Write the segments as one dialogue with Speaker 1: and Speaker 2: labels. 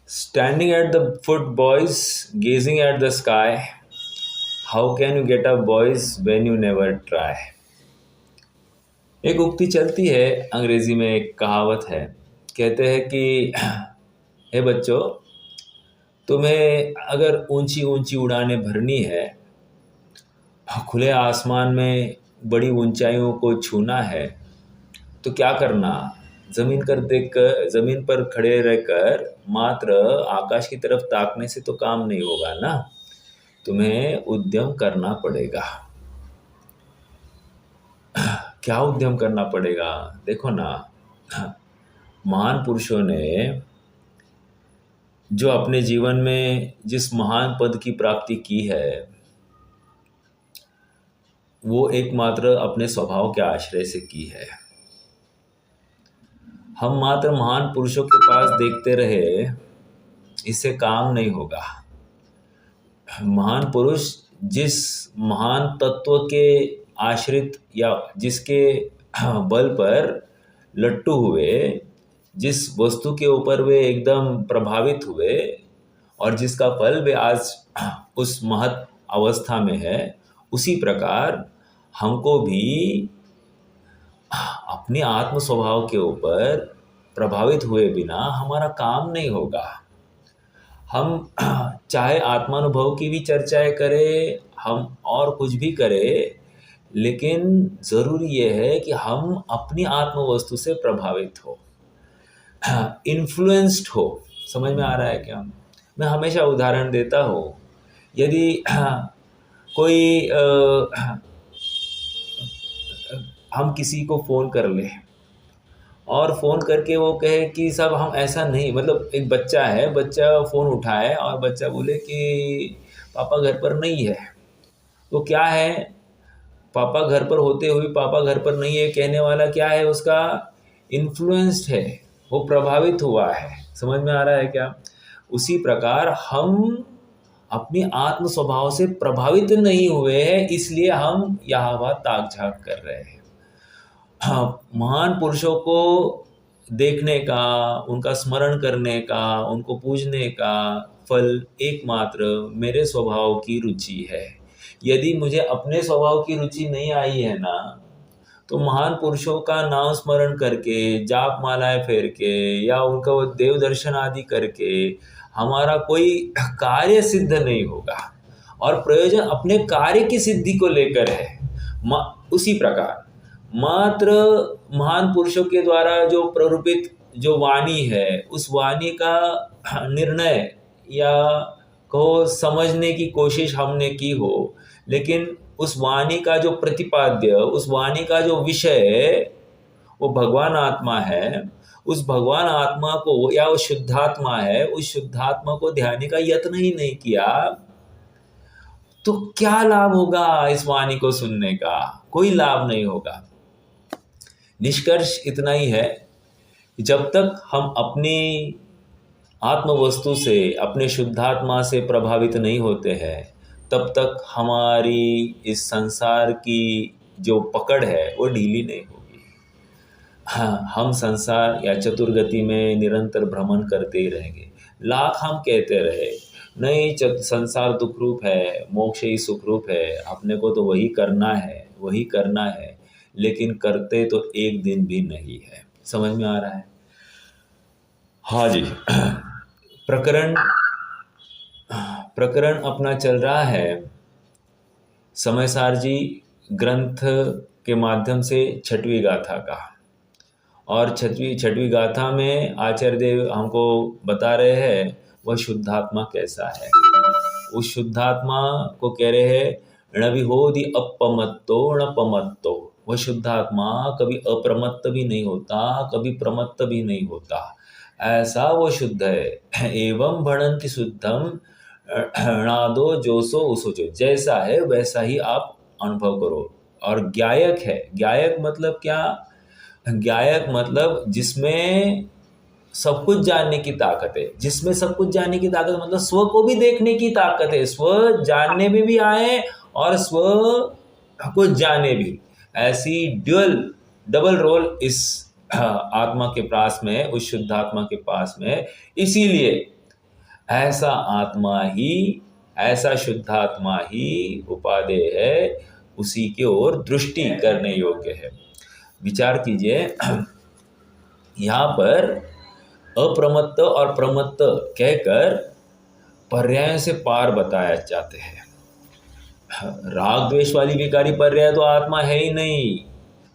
Speaker 1: Standing at the foot, boys, gazing at the sky. How can you get up, boys, when you never try? एक उक्ति चलती है, अंग्रेजी में एक कहावत है। कहते हैं कि हे बच्चों, तुम्हें अगर ऊंची ऊंची उड़ानें भरनी है, खुले आसमान में बड़ी ऊंचाइयों को छूना है, तो क्या करना? ज़मीन पर खड़े रहकर मात्र आकाश की तरफ ताकने से तो काम नहीं होगा ना। तुम्हें उद्यम करना पड़ेगा। क्या उद्यम करना पड़ेगा? देखो ना, महान पुरुषों ने जो अपने जीवन में जिस महान पद की प्राप्ति की है, वो एकमात्र अपने स्वभाव के आश्रय से की है। हम मात्र महान पुरुषों के पास देखते रहे, इससे काम नहीं होगा। महान पुरुष जिस महान तत्व के आश्रित या जिसके बल पर लट्टू हुए, जिस वस्तु के ऊपर वे एकदम प्रभावित हुए और जिसका फल वे आज उस महत अवस्था में है, उसी प्रकार हमको भी अपने आत्म स्वभाव के ऊपर प्रभावित हुए बिना हमारा काम नहीं होगा। हम चाहे आत्मानुभव की भी चर्चाएं करें, हम और कुछ भी करें, लेकिन ज़रूरी ये है कि हम अपनी आत्म वस्तु से प्रभावित हो, इन्फ्लुएंस्ड हो। समझ में आ रहा है क्या? मैं हमेशा उदाहरण देता हूँ। यदि कोई हम किसी को फ़ोन कर ले और फ़ोन करके वो कहे कि साहब हम ऐसा नहीं, मतलब एक बच्चा है, बच्चा फ़ोन उठाए और बच्चा बोले कि पापा घर पर नहीं है। तो क्या है, पापा घर पर होते हुए पापा घर पर नहीं है कहने वाला क्या है? उसका इन्फ्लुएंस्ड है, वो प्रभावित हुआ है। समझ में आ रहा है क्या? उसी प्रकार हम अपनी आत्म स्वभाव से प्रभावित नहीं हुए हैं, इसलिए हम यहाँ वहाँ ताक झाक कर रहे हैं। महान पुरुषों को देखने का, उनका स्मरण करने का, उनको पूजने का फल एकमात्र मेरे स्वभाव की रुचि है। यदि मुझे अपने स्वभाव की रुचि नहीं आई है ना, तो महान पुरुषों का नाम स्मरण करके, जाप मालाएं फेर के या उनका वो देव दर्शन आदि करके हमारा कोई कार्य सिद्ध नहीं होगा, और प्रयोजन अपने कार्य की सिद्धि को लेकर है। उसी प्रकार मात्र महान पुरुषों के द्वारा जो प्ररूपित जो वाणी है, उस वाणी का निर्णय या कहो समझने की कोशिश हमने की हो, लेकिन उस वाणी का जो प्रतिपाद्य, उस वाणी का जो विषय वो भगवान आत्मा है, उस भगवान आत्मा को या वो शुद्धात्मा है, उस शुद्धात्मा को ध्यान का यत्न ही नहीं किया, तो क्या लाभ होगा इस वाणी को सुनने का? कोई लाभ नहीं होगा। निष्कर्ष इतना ही है कि जब तक हम अपनी आत्म वस्तु से, अपने शुद्धात्मा से प्रभावित नहीं होते हैं, तब तक हमारी इस संसार की जो पकड़ है वो ढीली नहीं होगी। हाँ, हम संसार या चतुर्गति में निरंतर भ्रमण करते ही रहेंगे। लाख हम कहते रहे नहीं, संसार दुख रूप है, मोक्ष ही सुख रूप है, अपने को तो वही करना है, वही करना है, लेकिन करते तो एक दिन भी नहीं है। समझ में आ रहा है? हाँ जी। प्रकरण अपना चल रहा है समयसार जी ग्रंथ के माध्यम से छठवीं गाथा का, और छठवीं गाथा में आचार्य देव हमको बता रहे हैं वह शुद्धात्मा कैसा है। उस शुद्धात्मा को कह रहे हैं न विहोधि अपमत्तो न पमत्तो। वह शुद्धात्मा कभी अप्रमत्त भी नहीं होता, कभी प्रमत्त भी नहीं होता, ऐसा वो शुद्ध है। एवं भणन्ति शुद्धम नादो जोसो उसोचो। जैसा है वैसा ही आप अनुभव करो। और ज्ञायक है। ज्ञायक मतलब क्या? ज्ञायक मतलब जिसमें सब कुछ जानने की ताकत है। जिसमें सब कुछ जानने की ताकत मतलब स्व को भी देखने की ताकत है, स्व जानने में भी आए और स्व को जाने भी। ऐसी डबल रोल इस आत्मा के पास में, उस शुद्धात्मा के पास में। इसीलिए ऐसा आत्मा ही, ऐसा शुद्धात्मा ही उपादेय है, उसी की ओर दृष्टि करने योग्य है। विचार कीजिए, यहाँ पर अप्रमत्त और प्रमत्त कहकर पर्यायों से पार बताया जाते हैं। राग द्वेष वाली विकारी पर्याय तो आत्मा है ही नहीं,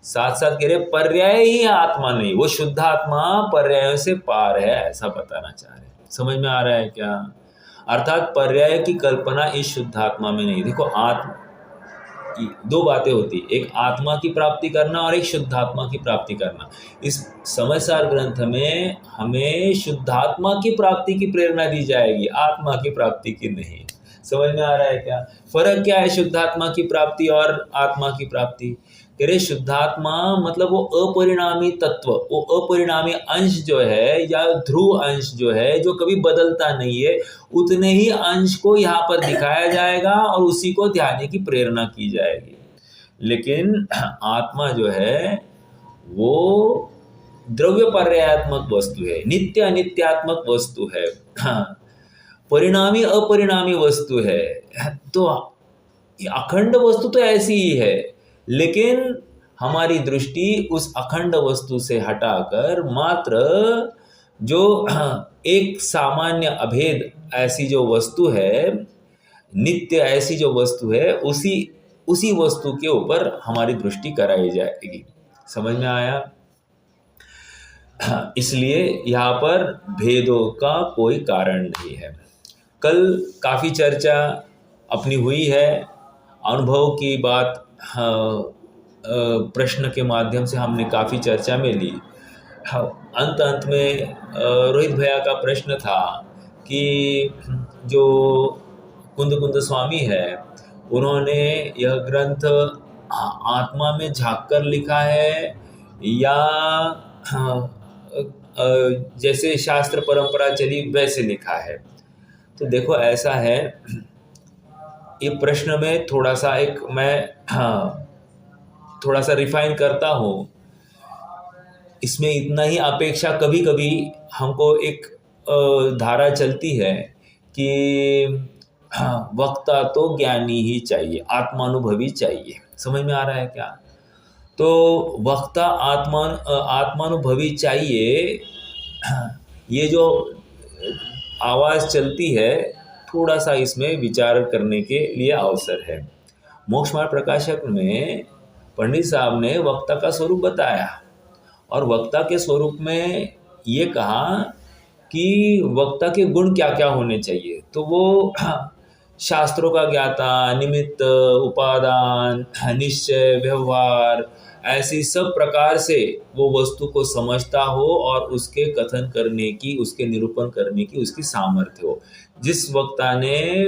Speaker 1: साथ साथ कह रहे पर्याय ही आत्मा नहीं, वो शुद्ध आत्मा पर्यायों से पार है, ऐसा बताना चाह रहे हैं। समझ में आ रहा है क्या? अर्थात पर्याय की कल्पना इस शुद्ध आत्मा में नहीं। देखो, आत्मा दो बातें होती, एक आत्मा की प्राप्ति करना और एक शुद्धात्मा की प्राप्ति करना। इस समयसार ग्रंथ में हमें शुद्धात्मा की प्राप्ति की प्रेरणा दी जाएगी, आत्मा की प्राप्ति की नहीं। समझ में आ रहा है क्या? फर्क क्या है शुद्धात्मा की प्राप्ति और आत्मा की प्राप्ति? कह रहे शुद्धात्मा मतलब वो अपरिणामी तत्व, वो अपरिणामी अंश जो है, या ध्रुव अंश जो है, जो कभी बदलता नहीं है, उतने ही अंश को यहाँ पर दिखाया जाएगा और उसी को ध्यान की प्रेरणा की जाएगी। लेकिन आत्मा जो है वो द्रव्य पर्यायात्मक वस्तु है, नित्य अनित्यात्मक वस्तु है, परिणामी अपरिणामी वस्तु है। तो अखंड वस्तु तो ऐसी ही है, लेकिन हमारी दृष्टि उस अखंड वस्तु से हटाकर मात्र जो एक सामान्य अभेद ऐसी जो वस्तु है, नित्य ऐसी जो वस्तु है, उसी वस्तु के ऊपर हमारी दृष्टि कराई जाएगी। समझ में आया? इसलिए यहाँ पर भेदों का कोई कारण नहीं है। कल काफ़ी चर्चा अपनी हुई है, अनुभव की बात प्रश्न के माध्यम से हमने काफ़ी चर्चा में ली। अंत में रोहित भैया का प्रश्न था कि जो कुंद स्वामी है, उन्होंने यह ग्रंथ आत्मा में झांककर लिखा है या जैसे शास्त्र परंपरा चली वैसे लिखा है। तो देखो, ऐसा है, ये प्रश्न में थोड़ा सा थोड़ा सा रिफाइन करता हूँ। इसमें इतना ही अपेक्षा कभी कभी हमको एक धारा चलती है कि वक्ता तो ज्ञानी ही चाहिए, आत्मानुभवी चाहिए। समझ में आ रहा है क्या? तो वक्ता आत्मानुभवी चाहिए, ये जो आवाज़ चलती है, थोड़ा सा इसमें विचार करने के लिए अवसर है। मोक्ष मार्ग प्रकाशक में पंडित साहब ने वक्ता का स्वरूप बताया और वक्ता के स्वरूप में ये कहा कि वक्ता के गुण क्या क्या होने चाहिए। तो वो शास्त्रों का ज्ञाता, निमित्त, उपादान, निश्चय, व्यवहार, ऐसी सब प्रकार से वो वस्तु को समझता हो और उसके कथन करने की, उसके निरूपण करने की उसकी सामर्थ्य हो। जिस वक्ता ने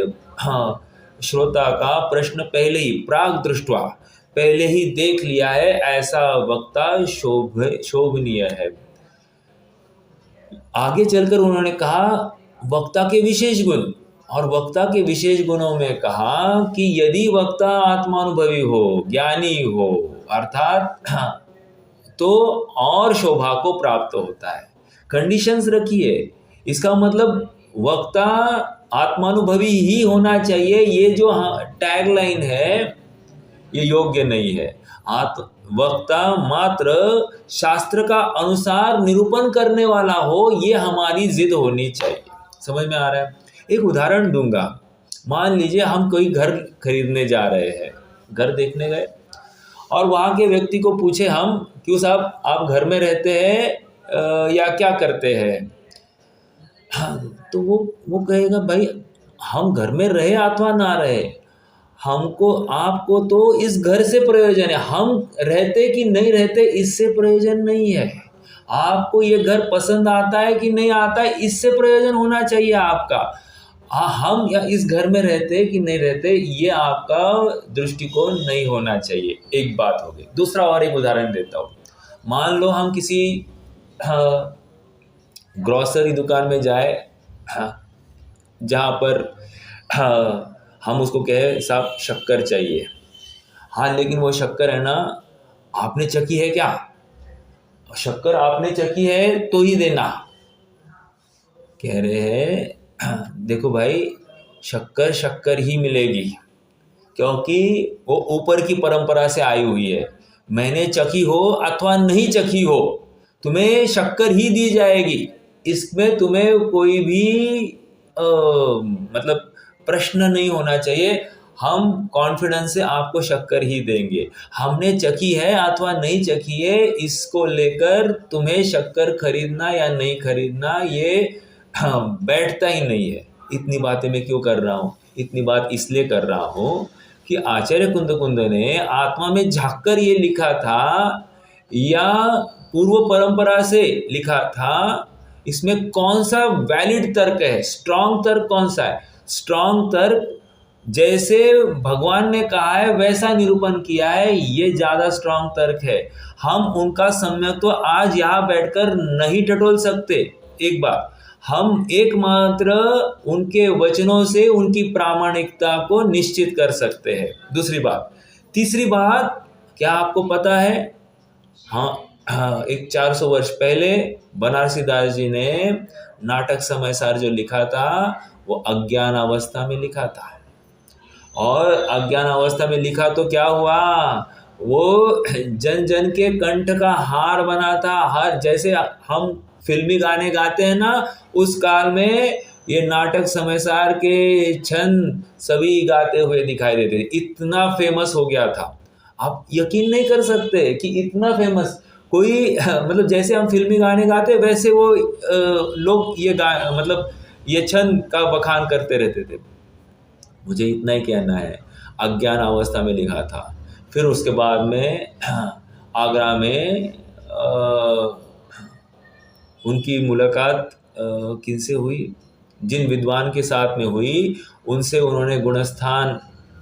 Speaker 1: श्रोता का प्रश्न पहले ही प्राग दृष्टवा पहले ही देख लिया है, ऐसा वक्ता शोभनीय है। आगे चलकर उन्होंने कहा वक्ता के विशेष गुण, और वक्ता के विशेष गुणों में कहा कि यदि वक्ता आत्मानुभवी हो, ज्ञानी हो, अर्थात तो और शोभा को प्राप्त होता है। कंडीशंस रखिए, इसका मतलब वक्ता आत्मानुभवी ही होना चाहिए, ये जो टैगलाइन है ये योग्य नहीं है। वक्ता मात्र शास्त्र का अनुसार निरूपण करने वाला हो, ये हमारी जिद होनी चाहिए। समझ में आ रहा है? एक उदाहरण दूंगा। मान लीजिए हम कोई घर खरीदने जा रहे हैं, घर देखने गए और वहाँ के व्यक्ति को पूछे हम, क्यों साहब आप घर में रहते हैं या क्या करते हैं? हाँ, तो वो कहेगा भाई हम घर में रहे अथवा ना रहे, हमको आपको तो इस घर से प्रयोजन है, हम रहते कि नहीं रहते इससे प्रयोजन नहीं है। आपको ये घर पसंद आता है कि नहीं आता है, इससे प्रयोजन होना चाहिए आपका। हम या इस घर में रहते कि नहीं रहते, ये आपका दृष्टिकोण नहीं होना चाहिए। एक बात हो गई। दूसरा और एक उदाहरण देता हूँ। मान लो हम किसी ग्रोसरी दुकान में जाए, जहाँ पर हम उसको कहे साहब शक्कर चाहिए। हाँ, लेकिन वो शक्कर है ना, आपने चखी है क्या? शक्कर आपने चखी है तो ही देना। कह रहे हैं देखो भाई, शक्कर शक्कर ही मिलेगी, क्योंकि वो ऊपर की परंपरा से आई हुई है। मैंने चखी हो अथवा नहीं चखी हो, तुम्हें शक्कर ही दी जाएगी। इसमें तुम्हें कोई भी मतलब प्रश्न नहीं होना चाहिए। हम कॉन्फिडेंस से आपको शक्कर ही देंगे। हमने चखी है अथवा नहीं चखी है, इसको लेकर तुम्हें शक्कर खरीदना या नहीं खरीदना ये बैठता ही नहीं है। इतनी बातें मैं क्यों कर रहा हूँ? इतनी बात इसलिए कर रहा हूँ कि आचार्य कुंद ने आत्मा में झांककर ये लिखा था या पूर्व परंपरा से लिखा था, इसमें कौन सा वैलिड तर्क है, स्ट्रांग तर्क कौन सा है? स्ट्रांग तर्क जैसे भगवान ने कहा है वैसा निरूपण किया है, ये ज्यादा स्ट्रांग तर्क है। हम उनका सम्यक तो आज यहाँ बैठकर नहीं टटोल सकते। एक बार हम एकमात्र उनके वचनों से उनकी प्रामाणिकता को निश्चित कर सकते हैं। दूसरी बात, तीसरी बात, क्या आपको पता है? हाँ, एक 400 वर्ष पहले बनारसी दास जी ने नाटक समय सार जो लिखा था वो अज्ञान अवस्था में लिखा था। और अज्ञान अवस्था में लिखा तो क्या हुआ, वो जन जन के कंठ का हार बना था। हर जैसे हम फिल्मी गाने गाते हैं ना, उस काल में ये नाटक समयसार के छंद सभी गाते हुए दिखाई देते थे। इतना फेमस हो गया था। आप यकीन नहीं कर सकते कि इतना फेमस कोई मतलब जैसे हम फिल्मी गाने गाते वैसे वो लोग ये मतलब ये छंद का बखान करते रहते थे। मुझे इतना ही कहना है, अज्ञान अवस्था में लिखा था। फिर उसके बाद में आगरा में उनकी मुलाकात किनसे हुई? जिन विद्वान के साथ में हुई, उनसे उन्होंने गुणस्थान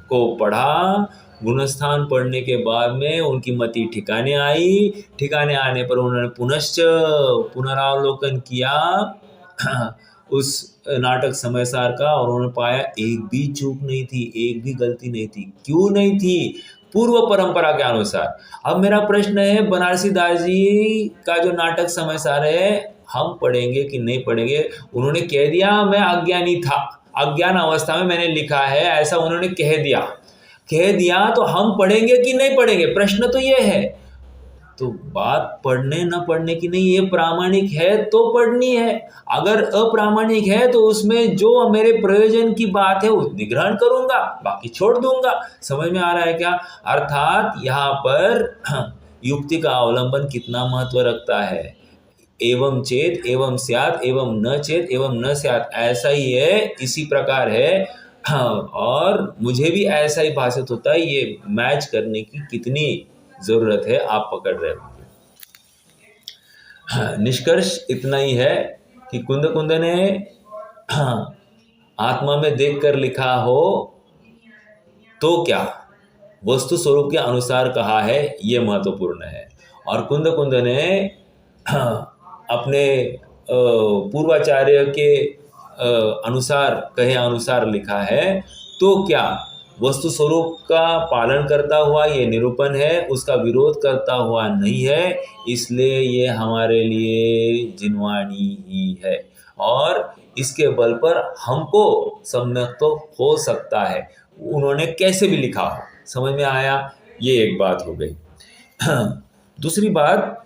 Speaker 1: को पढ़ा। गुणस्थान पढ़ने के बाद में उनकी मति ठिकाने आई। ठिकाने आने पर उन्होंने पुनश्च पुनरावलोकन किया उस नाटक समयसार का, और उन्होंने पाया एक भी चूक नहीं थी, एक भी गलती नहीं थी। क्यों नहीं थी? पूर्व परंपरा के अनुसार। अब मेरा प्रश्न है, बनारसी दास जी का जो नाटक समयसार है हम पढ़ेंगे कि नहीं पढ़ेंगे? उन्होंने कह दिया मैं अज्ञानी था, अज्ञान अवस्था में मैंने लिखा है, ऐसा उन्होंने कह दिया तो हम पढ़ेंगे कि नहीं पढ़ेंगे? प्रश्न तो ये है। तो बात पढ़ने न पढ़ने की नहीं, ये प्रामाणिक है तो पढ़नी है। अगर अप्रामाणिक है तो उसमें जो मेरे प्रयोजन की बात है उतनी ग्रहण करूंगा, बाकी छोड़ दूंगा। समझ में आ रहा है क्या? अर्थात यहाँ पर युक्ति का अवलंबन कितना महत्व रखता है। एवं चेत एवं स्यात् एवं न चेत एवं न स्यात्, ऐसा ही है, इसी प्रकार है। और मुझे भी ऐसा ही भाषित होता है। ये मैच करने की कितनी जरूरत है आप पकड़ रहे होंगे। निष्कर्ष इतना ही है कि कुंद ने आत्मा में देखकर लिखा हो तो क्या, वस्तु स्वरूप के अनुसार कहा है, ये महत्वपूर्ण है। और कुंद ने अपने पूर्वाचार्य के अनुसार कहे अनुसार लिखा है तो क्या, वस्तु स्वरूप का पालन करता हुआ ये निरूपण है, उसका विरोध करता हुआ नहीं है। इसलिए ये हमारे लिए जिनवाणी ही है, और इसके बल पर हमको सम्यक तो हो सकता है। उन्होंने कैसे भी लिखा हो, समझ में आया? ये एक बात हो गई। दूसरी बात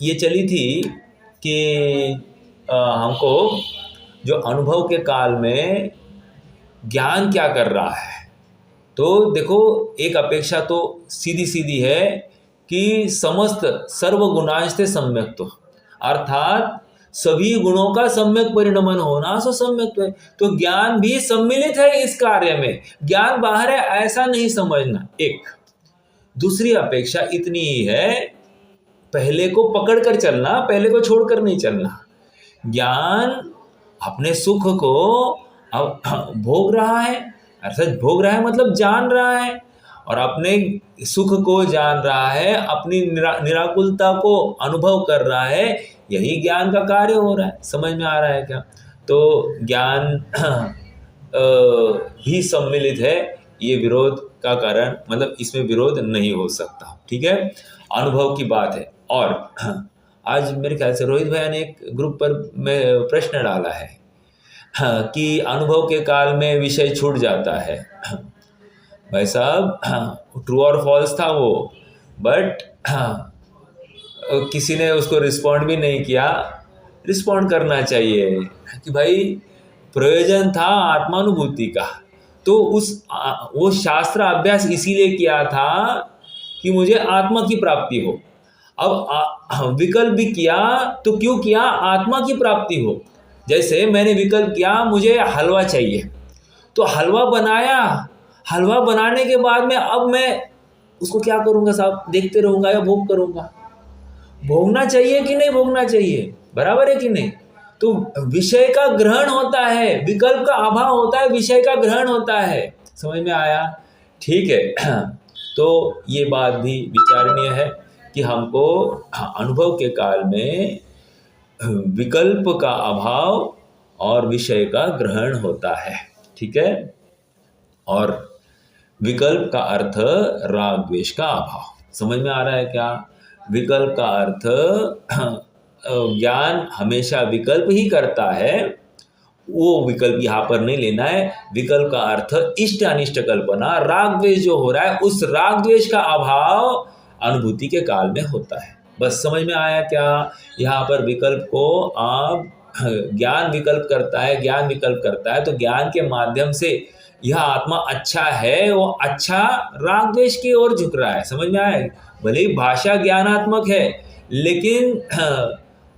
Speaker 1: ये चली थी कि हमको जो अनुभव के काल में ज्ञान क्या कर रहा है। तो देखो, एक अपेक्षा तो सीधी सीधी है कि समस्त सर्वगुणांस्ते सम्यक्त्व, अर्थात सभी गुणों का सम्यक परिणमन होना सो सम्यक्त्व है। तो ज्ञान भी सम्मिलित है इस कार्य में, ज्ञान बाहर है ऐसा नहीं समझना। एक दूसरी अपेक्षा इतनी ही है, पहले को पकड़ कर चलना, पहले को छोड़कर नहीं चलना। ज्ञान अपने सुख को अब भोग रहा है, अर्थात भोग रहा है मतलब जान रहा है, और अपने सुख को जान रहा है, अपनी निराकुलता को अनुभव कर रहा है। यही ज्ञान का कार्य हो रहा है। समझ में आ रहा है क्या? तो ज्ञान भी सम्मिलित है, ये विरोध का कारण मतलब इसमें विरोध नहीं हो सकता। ठीक है, अनुभव की बात है। और आज मेरे ख्याल से रोहित भैया ने एक ग्रुप पर में प्रश्न डाला है कि अनुभव के काल में विषय छूट जाता है। भाई साहब ट्रू और फॉल्स था वो, बट किसी ने उसको रिस्पॉन्ड भी नहीं किया। रिस्पॉन्ड करना चाहिए कि भाई प्रयोजन था आत्मानुभूति का, तो वो शास्त्र अभ्यास इसीलिए किया था कि मुझे आत्मा की प्राप्ति हो। अब विकल्प भी किया तो क्यों किया? आत्मा की प्राप्ति हो। जैसे मैंने विकल्प किया मुझे हलवा चाहिए, तो हलवा बनाया, हलवा बनाने के बाद में अब मैं उसको क्या करूंगा साहब? देखते रहूंगा या भोग करूंगा? भोगना चाहिए कि नहीं भोगना चाहिए? बराबर है कि नहीं? तो विषय का ग्रहण होता है, विकल्प का अभाव होता है, विषय का ग्रहण होता है। समझ में आया? ठीक है। तो ये बात भी विचारणीय है कि हमको अनुभव के काल में विकल्प का अभाव और विषय का ग्रहण होता है। ठीक है? और विकल्प का अर्थ राग द्वेष का अभाव। समझ में आ रहा है क्या? विकल्प का अर्थ ज्ञान हमेशा विकल्प ही करता है, वो विकल्प यहाँ पर नहीं लेना है। विकल्प का अर्थ इष्ट अनिष्ट कल्पना, राग द्वेष जो हो रहा है उस राग द्वेष का अभाव अनुभूति के काल में होता है। बस समझ में आया क्या? यहाँ पर विकल्प को आप ज्ञान विकल्प करता है, ज्ञान विकल्प करता है, तो ज्ञान के माध्यम से यह आत्मा अच्छा है, वो अच्छा राग द्वेष की ओर झुक रहा है। समझ में आया? भले ही भाषा ज्ञानात्मक है, लेकिन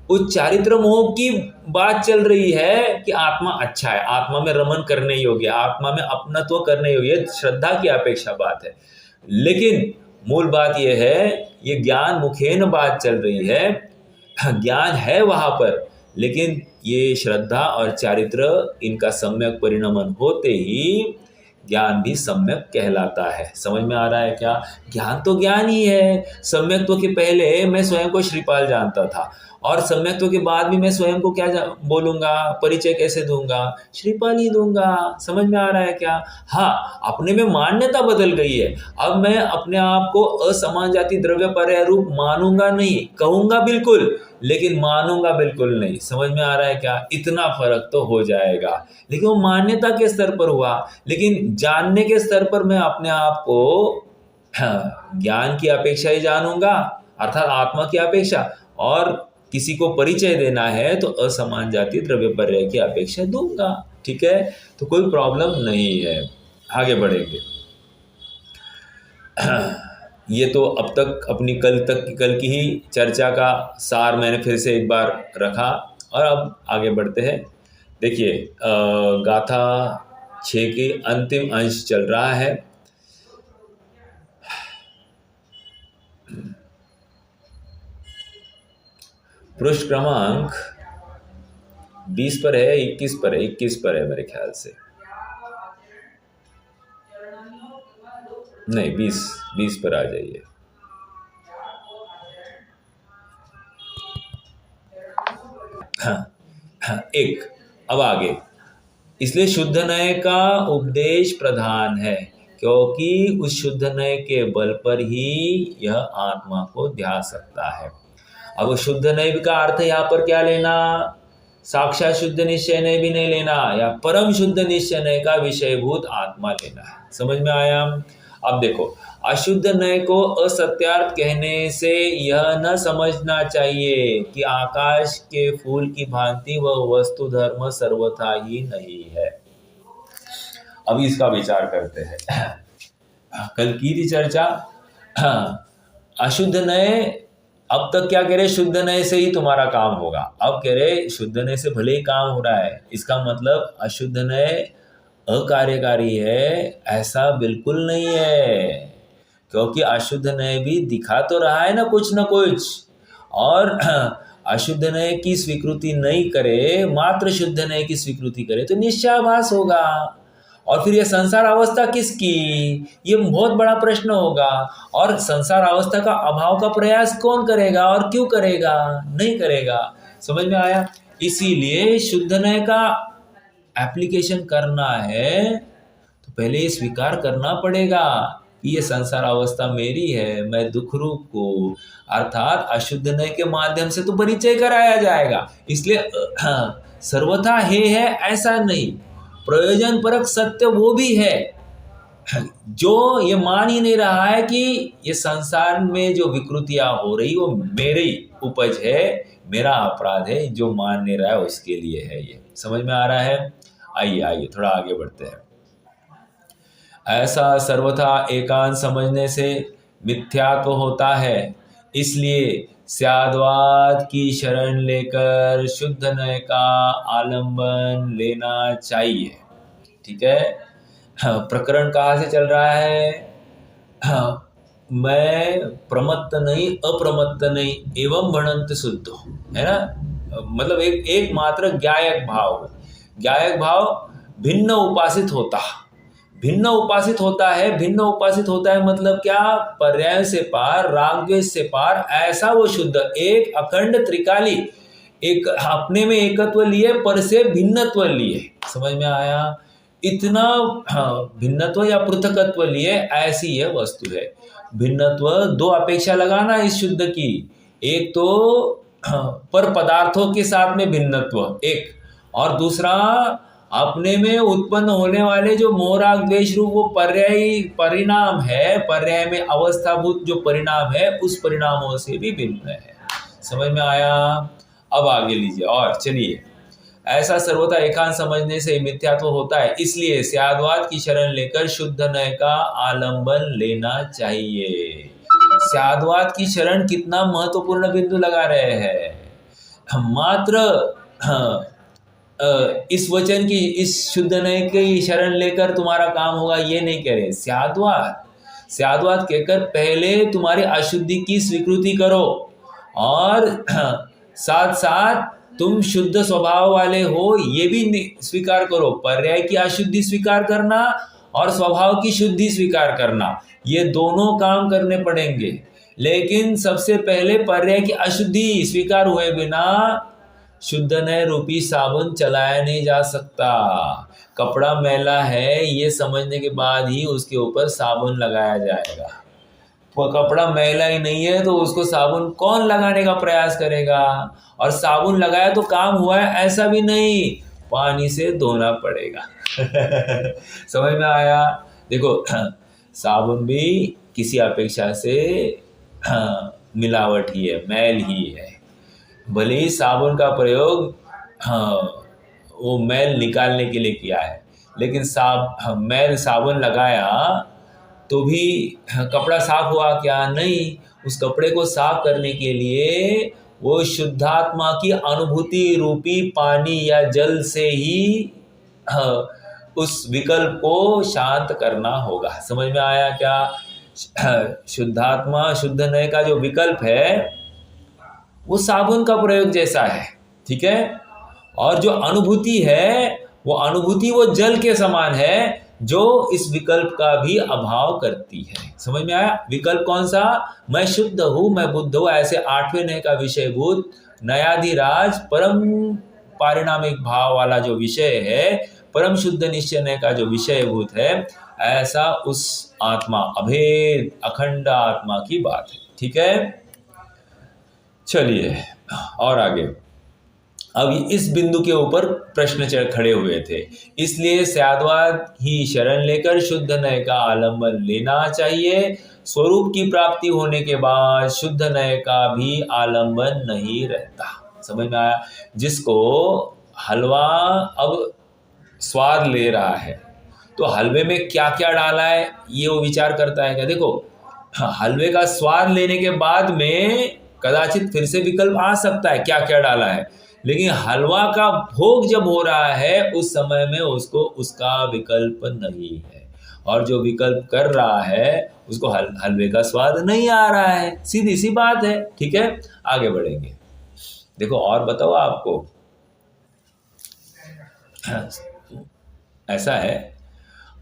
Speaker 1: उस चारित्र मोह की बात चल रही है कि आत्मा अच्छा है, आत्मा में रमन करने योग्य, आत्मा में अपनत्व करने योग्य, श्रद्धा की अपेक्षा बात है। लेकिन मूल बात यह है, ये ज्ञान मुखेन बात चल रही है, ज्ञान है वहां पर, लेकिन ये श्रद्धा और चारित्र इनका सम्यक परिणमन होते ही ज्ञान भी सम्यक कहलाता है। समझ में आ रहा है क्या? ज्ञान तो ज्ञान ही है। सम्यक्त्व के पहले मैं स्वयं को श्रीपाल जानता था, और सम्यक्त्व के बाद भी मैं स्वयं को क्या बोलूंगा? परिचय कैसे दूंगा? श्रीपाल ही दूंगा। समझ में आ रहा है क्या? हाँ, अपने में मान्यता बदल गई है। अब मैं अपने आप को असमान जाति द्रव्य पर्याय रूप मानूंगा नहीं, कहूंगा बिल्कुल, लेकिन मानूंगा बिल्कुल नहीं। समझ में आ रहा है क्या? इतना फर्क तो हो जाएगा। लेकिन वो मान्यता के स्तर पर हुआ, लेकिन जानने के स्तर पर मैं अपने आप को ज्ञान की अपेक्षा ही जानूंगा, अर्थात आत्मा की अपेक्षा, और किसी को परिचय देना है तो असमान जाति द्रव्य पर्याय की अपेक्षा दूंगा। ठीक है? तो कोई प्रॉब्लम नहीं है। आगे बढ़ेंगे। ये तो अब तक अपनी कल की ही चर्चा का सार मैंने फिर से एक बार रखा, और अब आगे बढ़ते हैं। देखिए, गाथा 6 के अंतिम अंश चल रहा है। पृष्ठ क्रमांक 20 पर है, 21 पर है, 21 पर है मेरे ख्याल से, नहीं 20 पर आ जाइए। हाँ, एक अब आगे। इसलिए शुद्ध नय का उपदेश प्रधान है, क्योंकि उस शुद्ध नय के बल पर ही यह आत्मा को ध्यान सकता है। अब शुद्ध नय का अर्थ यहाँ पर क्या लेना? साक्षात शुद्ध निश्चय नय भी नहीं लेना, या परम शुद्ध निश्चय नय का विषयभूत आत्मा लेना है। समझ में आया? अब देखो, अशुद्ध नय को असत्यार्थ कहने से यह न समझना चाहिए कि आकाश के फूल की भांति वह वस्तु धर्म सर्वथा ही नहीं है। अब इसका विचार करते हैं। कल की थी चर्चा, अशुद्ध नय। अब तक क्या कह रहे? शुद्ध नय से ही तुम्हारा काम होगा। अब कह रहे शुद्ध नय से भले ही काम हो रहा है, इसका मतलब अशुद्ध नय अकार्यकारी है, ऐसा बिल्कुल नहीं है। क्योंकि अशुद्ध नय भी दिखा तो रहा है ना कुछ, और अशुद्ध नय की स्वीकृति नहीं करे, मात्र शुद्ध नय की स्वीकृति करे तो निश्चयाभास होगा। और फिर ये संसार अवस्था किसकी? ये बहुत बड़ा प्रश्न होगा। और संसार अवस्था का अभाव का प्रयास कौन करेगा और क्यों करेगा? नहीं करेगा। समझ में आया? इसीलिए शुद्ध नय का एप्लीकेशन करना है तो पहले ये स्वीकार करना पड़ेगा कि ये संसार अवस्था मेरी है, मैं दुख रूप को, अर्थात अशुद्ध नय के माध्यम से तो परिचय कराया जाएगा। इसलिए सर्वथा हे है ऐसा नहीं, प्रयोजन परक सत्य वो भी है। जो ये मान ही नहीं रहा है कि ये संसार में जो विकृतियां हो रही वो मेरी उपज है, मेरा अपराध है, जो मान नहीं रहा है उसके लिए है। ये समझ में आ रहा है? आइए आइए थोड़ा आगे बढ़ते हैं। ऐसा सर्वथा एकांत समझने से मिथ्यात्व होता है, इसलिए स्याद्वाद की शरण लेकर शुद्ध नय का आलंबन लेना चाहिए। ठीक है। प्रकरण कहाँ से चल रहा है? मैं प्रमत्त नहीं, अप्रमत्त नहीं, एवं भणंत शुद्ध, है ना। मतलब एक मात्र ज्ञायक भाव, ज्ञायक भाव भिन्न उपासित होता, भिन्न उपासित होता है। भिन्न उपासित होता है मतलब क्या? पर्याय से पार, राग द्वेष से पार, ऐसा वो शुद्ध, एक अखंड त्रिकाली, एक अपने में एकत्व लिए, पर से भिन्नत्व लिए। समझ में आया? इतना भिन्नत्व या पृथकत्व लिए, ऐसी यह वस्तु है। भिन्नत्व दो अपेक्षा लगाना इस शुद्ध की, एक तो पर पदार्थों के साथ में भिन्नत्व एक, और दूसरा अपने में उत्पन्न होने वाले जो मोह राग द्वेष रूप वो पर्यायी परिणाम है, पर्याय में अवस्थाभूत जो परिणाम है उस परिणामों से भी भिन्न है। समझ में आया? अब आगे लीजिए और चलिए। ऐसा सर्वथा एकांत समझने से मिथ्यात्व होता है, इसलिए स्याद्वाद की शरण लेकर शुद्ध नय का आलंबन लेना चाहिए। स्याद्वाद की शरण कितना महत्वपूर्ण बिंदु लगा रहे हैं। मात्र इस वचन की, इस शुद्ध नय की शरण लेकर तुम्हारा काम होगा ये नहीं कह रहे। स्याद्वाद, स्याद्वाद कहकर पहले तुम्हारी अशुद्धि की स्वीकृति करो, और साथ साथ तुम शुद्ध स्वभाव वाले हो ये भी स्वीकार करो। पर्याय की अशुद्धि स्वीकार करना और स्वभाव की शुद्धि स्वीकार करना, ये दोनों काम करने पड़ेंगे। लेकिन सबसे पहले पर्याय की अशुद्धि स्वीकार हुए बिना शुद्ध नय रूपी साबुन चलाया नहीं जा सकता। कपड़ा मैला है ये समझने के बाद ही उसके ऊपर साबुन लगाया जाएगा। वो कपड़ा मैला ही नहीं है तो उसको साबुन कौन लगाने का प्रयास करेगा? और साबुन लगाया तो काम हुआ है ऐसा भी नहीं, पानी से धोना पड़ेगा। समझ में आया? देखो साबुन भी किसी अपेक्षा से मिलावट ही है, मैल ही है। भले ही साबुन का प्रयोग वो मैल निकालने के लिए किया है, लेकिन मैल साबुन लगाया तो भी कपड़ा साफ हुआ क्या? नहीं। उस कपड़े को साफ करने के लिए वो शुद्धात्मा की अनुभूति रूपी पानी या जल से ही उस विकल्प को शांत करना होगा। समझ में आया क्या? शुद्धात्मा, शुद्ध नय का जो विकल्प है वो साबुन का प्रयोग जैसा है, ठीक है। और जो अनुभूति है वो अनुभूति वो जल के समान है, जो इस विकल्प का भी अभाव करती है। समझ में आया? विकल्प कौन सा? मैं शुद्ध हूँ, मैं बुद्ध हूँ, ऐसे आठवें नय का विषयभूत नयाधिराज परम पारिणामिक भाव वाला जो विषय है, परम शुद्ध निश्चय नय का जो विषयभूत है, ऐसा उस आत्मा, अभेद अखंड आत्मा की बात है। ठीक है, चलिए और आगे। अब इस बिंदु के ऊपर प्रश्न खड़े हुए थे, इसलिए स्याद्वाद ही शरण लेकर शुद्ध नय का आलंबन लेना चाहिए। स्वरूप की प्राप्ति होने के बाद शुद्ध नय का भी आलंबन नहीं रहता। समझ में आया? जिसको हलवा अब स्वाद ले रहा है तो हलवे में क्या क्या डाला है ये वो विचार करता है क्या? देखो, हलवे का स्वाद लेने के बाद में कदाचित फिर से विकल्प आ सकता है क्या क्या डाला है, लेकिन हलवा का भोग जब हो रहा है उस समय में उसको उसका विकल्प नहीं है, और जो विकल्प कर रहा है उसको हलवे का स्वाद नहीं आ रहा है। सीधी सी बात है। ठीक है, आगे बढ़ेंगे। देखो और बताओ आपको, ऐसा है,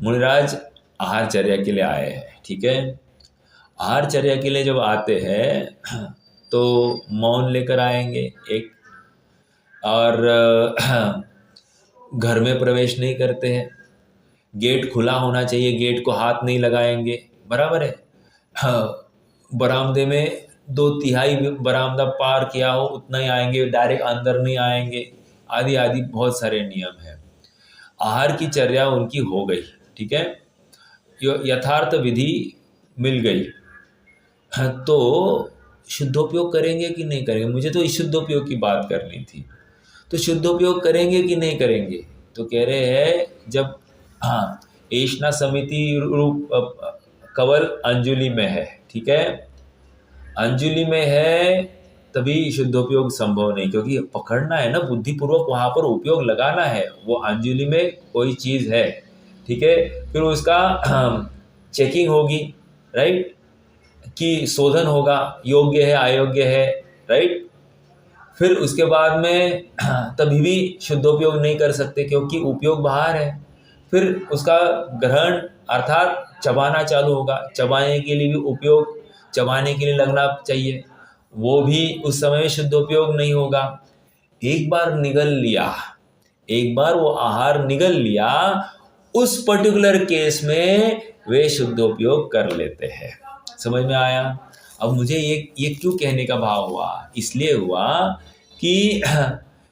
Speaker 1: मुनिराज आहारचर्या के लिए आए हैं। ठीक है, आहारचर्या के लिए जब आते हैं तो मौन लेकर आएंगे एक, और घर में प्रवेश नहीं करते हैं। गेट खुला होना चाहिए, गेट को हाथ नहीं लगाएंगे, बराबर है। हाँ, बरामदे में 2/3 बरामदा पार किया हो उतना ही आएंगे, डायरेक्ट अंदर नहीं आएंगे, आदि आदि बहुत सारे नियम हैं। आहार की चर्या उनकी हो गई, ठीक है, यथार्थ विधि मिल गई। हाँ, तो शुद्धोपयोग करेंगे कि नहीं करेंगे? मुझे तो शुद्धोपयोग की बात करनी थी। तो शुद्धोपयोग करेंगे कि नहीं करेंगे? तो कह रहे हैं जब, हाँ, एषणा समिति रूप कवल अंजुलि में है, ठीक है, अंजुलि में है तभी शुद्धोपयोग संभव नहीं, क्योंकि पकड़ना है ना, बुद्धिपूर्वक वहाँ पर उपयोग लगाना है। वो अंजुलि में कोई चीज़ है, ठीक है, फिर उसका चेकिंग होगी, राइट, कि शोधन होगा, योग्य है अयोग्य है, राइट। फिर उसके बाद में तभी भी शुद्धोपयोग नहीं कर सकते क्योंकि उपयोग बाहर है। फिर उसका ग्रहण अर्थात चबाना चालू होगा, चबाने के लिए भी उपयोग, चबाने के लिए लगना चाहिए, वो भी उस समय में शुद्धोपयोग नहीं होगा। एक बार निगल लिया, एक बार वो आहार निगल लिया, उस पर्टिकुलर केस में वे शुद्धोपयोग कर लेते हैं। समझ में आया? अब मुझे ये क्यों कहने का भाव हुआ? इसलिए हुआ कि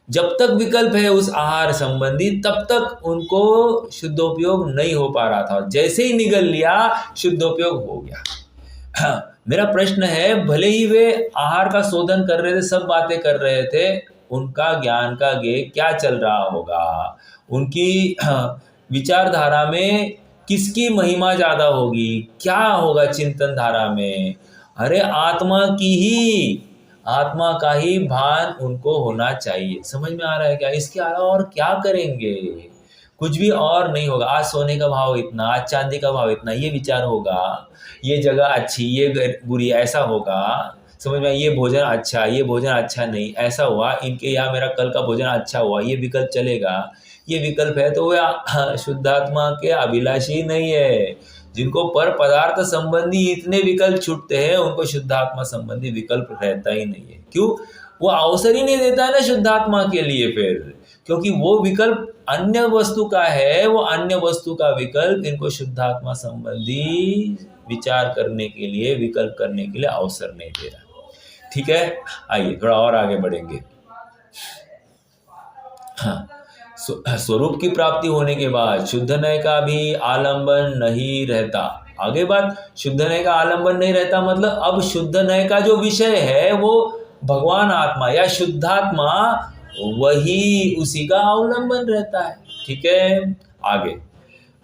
Speaker 1: जब तक विकल्प है उस आहार संबंधी तब तक उनको शुद्धोपयोग नहीं हो पा रहा था, जैसे ही निगल लिया शुद्धोपयोग हो गया। मेरा प्रश्न है, भले ही वे आहार का शोधन कर रहे थे, सब बातें कर रहे थे, उनका ज्ञान का गे क्या चल रहा होगा? उनकी विचारधारा में किसकी महिमा ज्यादा होगी? क्या होगा चिंतन धारा में? अरे आत्मा की ही, आत्मा का ही भान उनको होना चाहिए। समझ में आ रहा है क्या? इसके अलावा और क्या करेंगे? कुछ भी और नहीं होगा। आज सोने का भाव इतना, आज चांदी का भाव इतना, ये विचार होगा, ये जगह अच्छी, ये बुरी, ऐसा होगा। समझ में? ये भोजन अच्छा, ये भोजन अच्छा नहीं, ऐसा हुआ, इनके यहाँ मेरा कल का भोजन अच्छा हुआ, ये विकल्प चलेगा, ये विकल्प है। तो वह शुद्धात्मा के अभिलाषी नहीं है। जिनको पर पदार्थ संबंधी इतने विकल्प छूटते हैं उनको शुद्धात्मा संबंधी विकल्प रहता ही नहीं है। क्यों? वो अवसर ही नहीं देता है ना शुद्धात्मा के लिए, फिर क्योंकि वो विकल्प अन्य वस्तु का है, वो अन्य वस्तु का विकल्प इनको शुद्धात्मा संबंधी विचार करने के लिए, विकल्प करने के लिए अवसर नहीं दे रहा। ठीक है, आइए थोड़ा और आगे बढ़ेंगे। हाँ, स्वरूप की प्राप्ति होने के बाद शुद्ध नय का भी आलंबन नहीं रहता। आगे बात, शुद्ध नय का आलंबन नहीं रहता मतलब अब शुद्ध नय का जो विषय है वो भगवान आत्मा या शुद्धात्मा, वही उसी का अवलंबन रहता है। ठीक है, आगे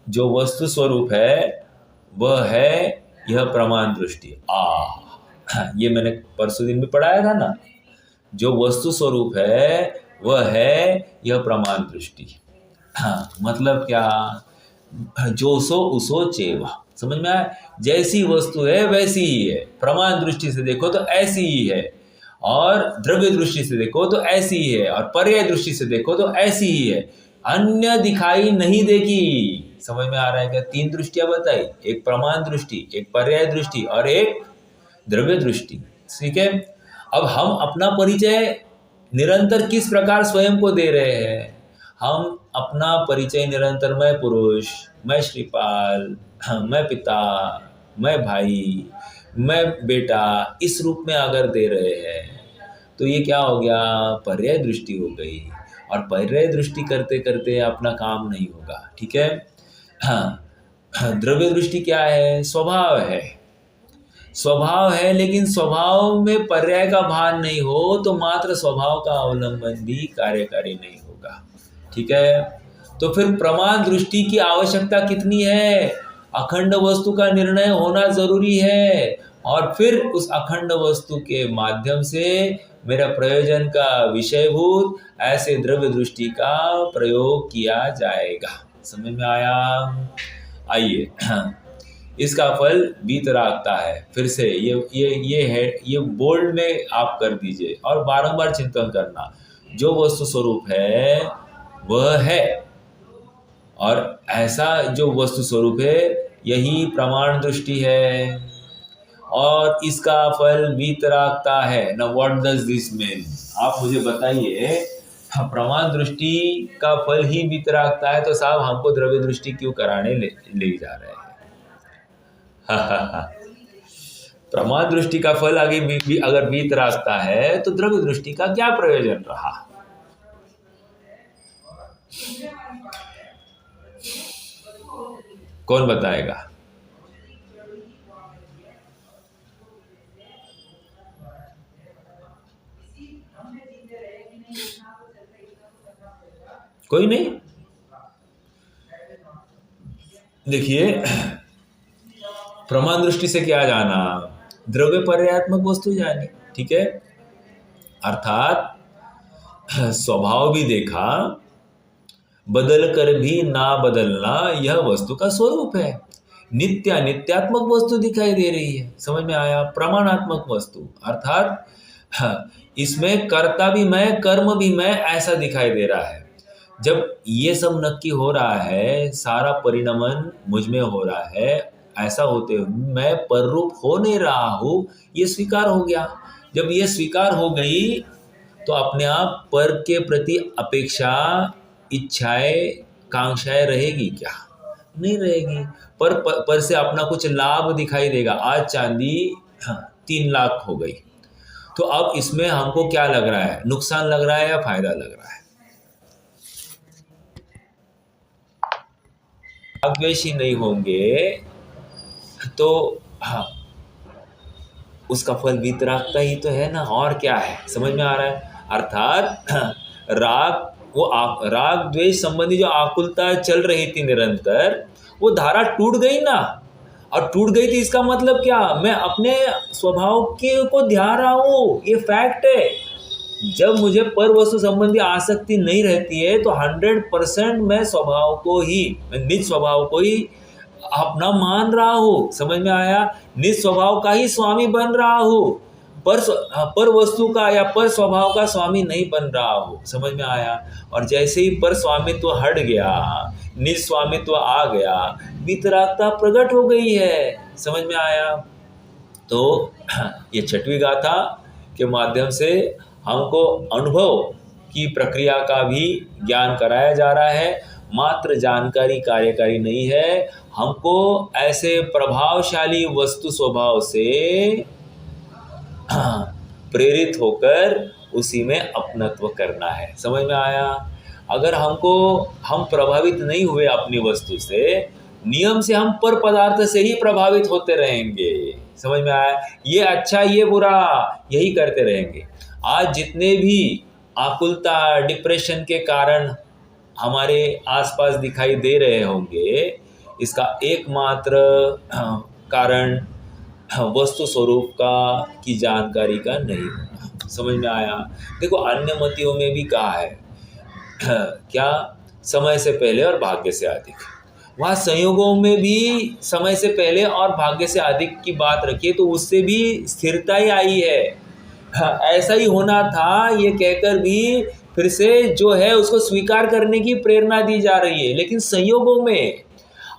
Speaker 1: जो वस्तु स्वरूप है वह है यह प्रमाण दृष्टि। ये मैंने परसों दिन में पढ़ाया था ना, जो वस्तु स्वरूप है वह है यह प्रमाण दृष्टि। हाँ, मतलब क्या? जो सो उसो चेवा। समझ में आया? जैसी वस्तु है वैसी ही है, प्रमाण दृष्टि से देखो तो ऐसी ही है, और द्रव्य दृष्टि से देखो तो ऐसी ही है, और पर्याय दृष्टि से देखो तो ऐसी ही है, अन्य दिखाई नहीं देगी। समझ में आ रहा है क्या? 3 दृष्टियां बताई, एक प्रमाण दृष्टि, एक पर्याय दृष्टि और एक द्रव्य दृष्टि। ठीक है, अब हम अपना परिचय निरंतर किस प्रकार स्वयं को दे रहे हैं? हम अपना परिचय निरंतर मैं पुरुष, मैं श्रीपाल, मैं पिता, मैं भाई, मैं बेटा, इस रूप में अगर दे रहे हैं तो ये क्या हो गया? पर्याय दृष्टि हो गई। और पर्याय दृष्टि करते करते अपना काम नहीं होगा। ठीक है, हाँ, द्रव्य दृष्टि क्या है? स्वभाव है, स्वभाव है, लेकिन स्वभाव में पर्याय का भान नहीं हो तो मात्र स्वभाव का अवलंबन भी कार्यकारी नहीं होगा। ठीक है, तो फिर प्रमाण दृष्टि की आवश्यकता कितनी है? अखंड वस्तु का निर्णय होना जरूरी है, और फिर उस अखंड वस्तु के माध्यम से मेरा प्रयोजन का विषयभूत ऐसे द्रव्य दृष्टि का प्रयोग किया जाएगा। समझ में आया? आइए, इसका फल वीतरागता है। फिर से ये है, ये बोल्ड में आप कर दीजिए और बारंबार चिंतन करना। जो वस्तु स्वरूप है वह है, और ऐसा जो वस्तु स्वरूप है यही प्रमाण दृष्टि है, और इसका फल वीतरागता है ना। What does this mean? आप मुझे बताइए। प्रमाण दृष्टि का फल ही वीतरागता है तो साहब हमको द्रव्य दृष्टि क्यों कराने ले जा रहे हैं? प्रमाण दृष्टि का फल आगे अगर वीतरागता है तो द्रव्य दृष्टि का क्या प्रयोजन रहा? कौन बताएगा? कोई नहीं। देखिए, प्रमाण दृष्टि से क्या जाना? द्रव्य पर्यात्मक वस्तु जानी, ठीक है। अर्थात स्वभाव भी देखा, बदल कर भी ना बदलना यह वस्तु का स्वरूप है। नित्य नित्यात्मक वस्तु दिखाई दे रही है, समझ में आया? प्रमाणात्मक वस्तु अर्थात इसमें कर्ता भी मैं, कर्म भी मैं, ऐसा दिखाई दे रहा है। जब ये सब नक्की हो रहा है, सारा परिणमन मुझ में हो रहा है, ऐसा होते हुए मैं पररूप हो नहीं रहा हूँ, ये स्वीकार हो गया। जब ये स्वीकार हो गई तो अपने आप पर के प्रति अपेक्षा, इच्छाएं, कांक्षाएं रहेगी क्या? नहीं रहेगी। पर से अपना कुछ लाभ दिखाई देगा। आज चांदी 3 लाख हो गई, तो अब इसमें हमको क्या लग रहा है? नुकसान लग रहा है या फायदा लग रहा है? द्वेषी नहीं होंगे तो हाँ, उसका फल वीतरागता ही तो है ना, और क्या है? समझ में आ रहा है? अर्थात राग, वो राग द्वेष संबंधी जो आकुलता चल रही थी निरंतर, वो धारा टूट गई ना। और टूट गई थी इसका मतलब क्या? मैं अपने स्वभाव के को ध्यान रहा हूँ, ये फैक्ट है। जब मुझे पर वस्तु संबंधी आसक्ति नहीं रहती है तो 100% मैं स्वभाव को ही, निज स्वभाव को ही अपना मान रहा हूँ। समझ में आया? निज स्वभाव का ही स्वामी बन रहा हूँ, पर वस्तु का या पर स्वभाव का स्वामी नहीं बन रहा हूँ। समझ में आया? और जैसे ही पर स्वामित्व हट गया, निज स्वामित्व आ गया, वितरागता प्रकट हो गई है। समझ में आया? तो ये छठवीं गाथा के माध्यम से हमको अनुभव की प्रक्रिया का भी ज्ञान कराया जा रहा है। मात्र जानकारी कार्यकारी नहीं है, हमको ऐसे प्रभावशाली वस्तु स्वभाव से प्रेरित होकर उसी में अपनत्व करना है। समझ में आया? अगर हम प्रभावित नहीं हुए अपनी वस्तु से, नियम से हम पर पदार्थ से ही प्रभावित होते रहेंगे। समझ में आया? ये अच्छा ये बुरा यही करते रहेंगे। आज जितने भी आकुलता, डिप्रेशन के कारण हमारे आसपास दिखाई दे रहे होंगे, इसका एकमात्र कारण वस्तु स्वरूप का की जानकारी का नहीं होना। समझ में आया? देखो, अन्य मतियों में भी कहा है क्या? समय से पहले और भाग्य से अधिक। वहाँ संयोगों में भी समय से पहले और भाग्य से अधिक की बात रखिए तो उससे भी स्थिरता ही आई है। ऐसा ही होना था ये कहकर भी फिर से जो है उसको स्वीकार करने की प्रेरणा दी जा रही है। लेकिन संयोगों में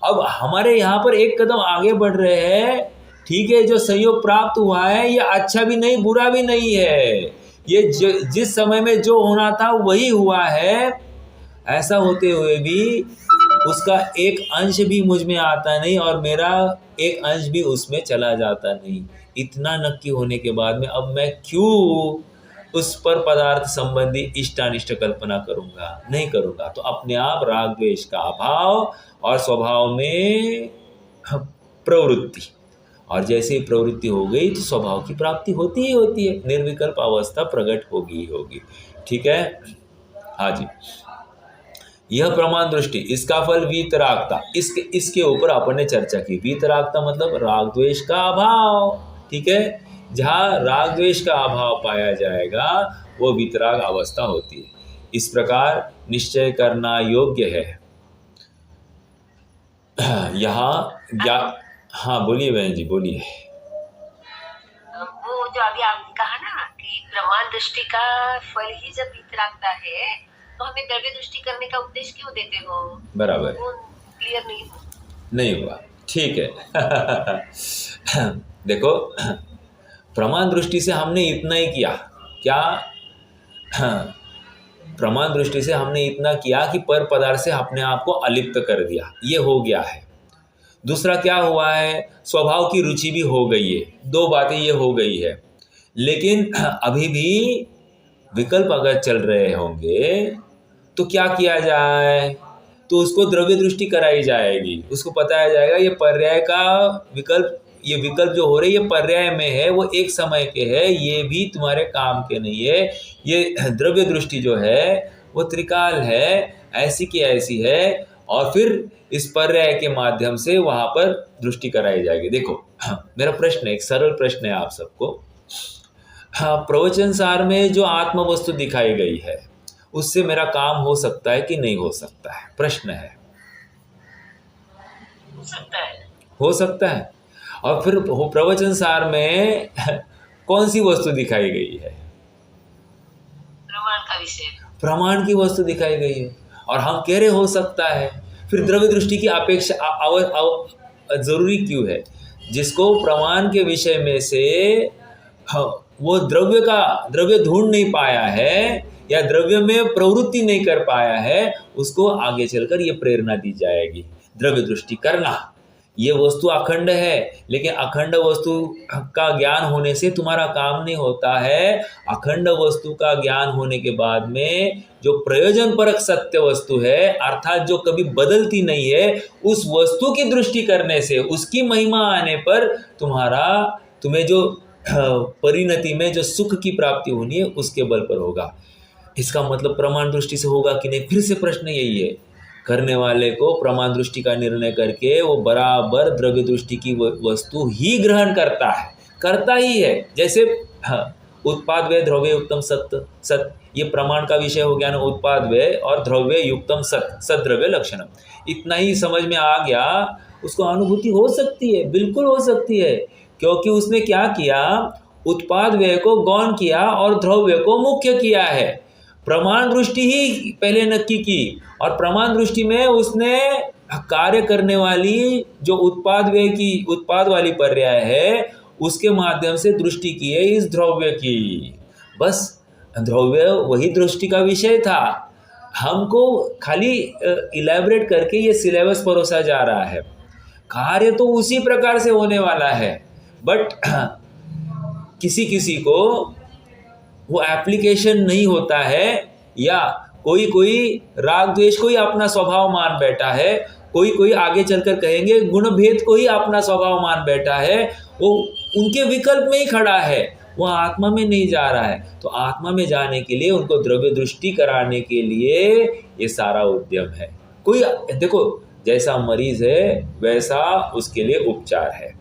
Speaker 1: अब हमारे यहाँ पर एक कदम आगे बढ़ रहे हैं। ठीक है, जो संयोग प्राप्त हुआ है ये अच्छा भी नहीं बुरा भी नहीं है, ये जिस समय में जो होना था वही हुआ है। ऐसा होते हुए भी उसका एक अंश भी मुझ में आता नहीं और मेरा एक अंश भी उसमें चला जाता नहीं। इतना नक्की होने के बाद में अब मैं क्यों उस पर पदार्थ संबंधी इष्टानिष्ट कल्पना करूंगा? नहीं करूंगा। तो अपने आप राग द्वेष का अभाव और स्वभाव में प्रवृत्ति, और जैसे ही प्रवृत्ति हो गई तो स्वभाव की प्राप्ति होती ही होती है, निर्विकल्प अवस्था प्रकट होगी ही होगी। ठीक है? हाँ जी, यह प्रमाण दृष्टि, इसका फल वीतरागता। इसके ऊपर अपन ने चर्चा की। वीतरागता मतलब राग द्वेष का अभाव। ठीक है? जहाँ राग द्वेष का अभाव पाया जाएगा वो वीतराग अवस्था होती है। इस प्रकार निश्चय करना योग्य है। यहाँ हाँ बोलिए बहन जी, बोलिए।
Speaker 2: वो जो अभी आपने कहा ना कि प्रमाण दृष्टि का फल ही जब वीतरागता है तो हमें द्रव्य दृष्टि करने का उपदेश क्यों देते हो?
Speaker 1: बराबर,
Speaker 2: वो क्लियर नहीं
Speaker 1: हुआ। ठीक है। देखो, प्रमाण दृष्टि से हमने इतना ही किया। क्या? प्रमाण दृष्टि से हमने इतना किया कि पर पदार्थ से अपने आप को अलिप्त कर दिया, ये हो गया है। दूसरा क्या हुआ है, स्वभाव की रुचि भी हो गई है, दो बातें ये हो गई है। लेकिन अभी भी विकल्प अगर चल रहे होंगे तो क्या किया जाए, तो उसको द्रव्य दृष्टि कराई जाएगी, उसको बताया जाएगा ये पर्याय का विकल्प, ये विकल्प जो हो रहे ये पर्याय में है, वो एक समय के है, ये भी तुम्हारे काम के नहीं है। ये द्रव्य दृष्टि जो है वो त्रिकाल है, ऐसी की ऐसी है, और फिर इस पर्याय के माध्यम से वहां पर दृष्टि कराई जाएगी। देखो मेरा प्रश्न है, एक सरल प्रश्न है आप सबको। हाँ, प्रवचन सार में जो आत्म वस्तु दिखाई गई है उससे मेरा काम हो सकता है कि नहीं हो सकता है, प्रश्न है।
Speaker 2: हो सकता है।
Speaker 1: हो सकता है। और फिर प्रवचन सार में कौन सी वस्तु दिखाई गई है,
Speaker 2: प्रमाण का विषय।
Speaker 1: प्रमाण की वस्तु दिखाई गई है, और हम कह रहे हो सकता है। फिर द्रव्य दृष्टि की अपेक्षा जरूरी क्यों है, जिसको प्रमाण के विषय में से वो द्रव्य ढूंढ नहीं पाया है या द्रव्य में प्रवृत्ति नहीं कर पाया है, उसको आगे चलकर ये प्रेरणा दी जाएगी द्रव्य दृष्टि करना। ये वस्तु अखंड है, लेकिन अखंड वस्तु का ज्ञान होने से तुम्हारा काम नहीं होता है। अखंड वस्तु का ज्ञान होने के बाद में जो प्रयोजन परक सत्य वस्तु है, अर्थात जो कभी बदलती नहीं है, उस वस्तु की दृष्टि करने से, उसकी महिमा आने पर तुम्हें जो परिणति में जो सुख की प्राप्ति होनी है उसके बल पर होगा। इसका मतलब प्रमाण दृष्टि से होगा कि नहीं, फिर से प्रश्न यही है। करने वाले को प्रमाण दृष्टि का निर्णय करके वो बराबर द्रव्य दृष्टि की वस्तु ही ग्रहण करता ही है। जैसे उत्पाद व्यय द्रव्य युक्तम सत, ये प्रमाण का विषय हो गया ना, उत्पाद व्यय और द्रव्य युक्तम सत द्रव्य लक्षणम। इतना ही समझ में आ गया, उसको अनुभूति हो सकती है, बिल्कुल हो सकती है, क्योंकि उसने क्या किया, उत्पाद व्यय को गौण किया और द्रव्य को मुख्य किया है। प्रमाण दृष्टि ही पहले नक्की की, और प्रमाण दृष्टि में उसने कार्य करने वाली जो उत्पाद वाली पर्याय है उसके माध्यम से दृष्टि की है इस द्रव्य की। बस द्रव्य वही दृष्टि का विषय था, हमको खाली इलैबोरेट करके ये सिलेबस परोसा जा रहा है। कार्य तो उसी प्रकार से होने वाला है, बट किसी किसी को वो एप्लीकेशन नहीं होता है, या कोई राग द्वेष को ही अपना स्वभाव मान बैठा है, कोई आगे चलकर कहेंगे गुण भेद को ही अपना स्वभाव मान बैठा है, वो उनके विकल्प में ही खड़ा है, वो आत्मा में नहीं जा रहा है। तो आत्मा में जाने के लिए उनको द्रव्य दृष्टि कराने के लिए ये सारा उद्यम है। कोई देखो, जैसा मरीज है वैसा उसके लिए उपचार है।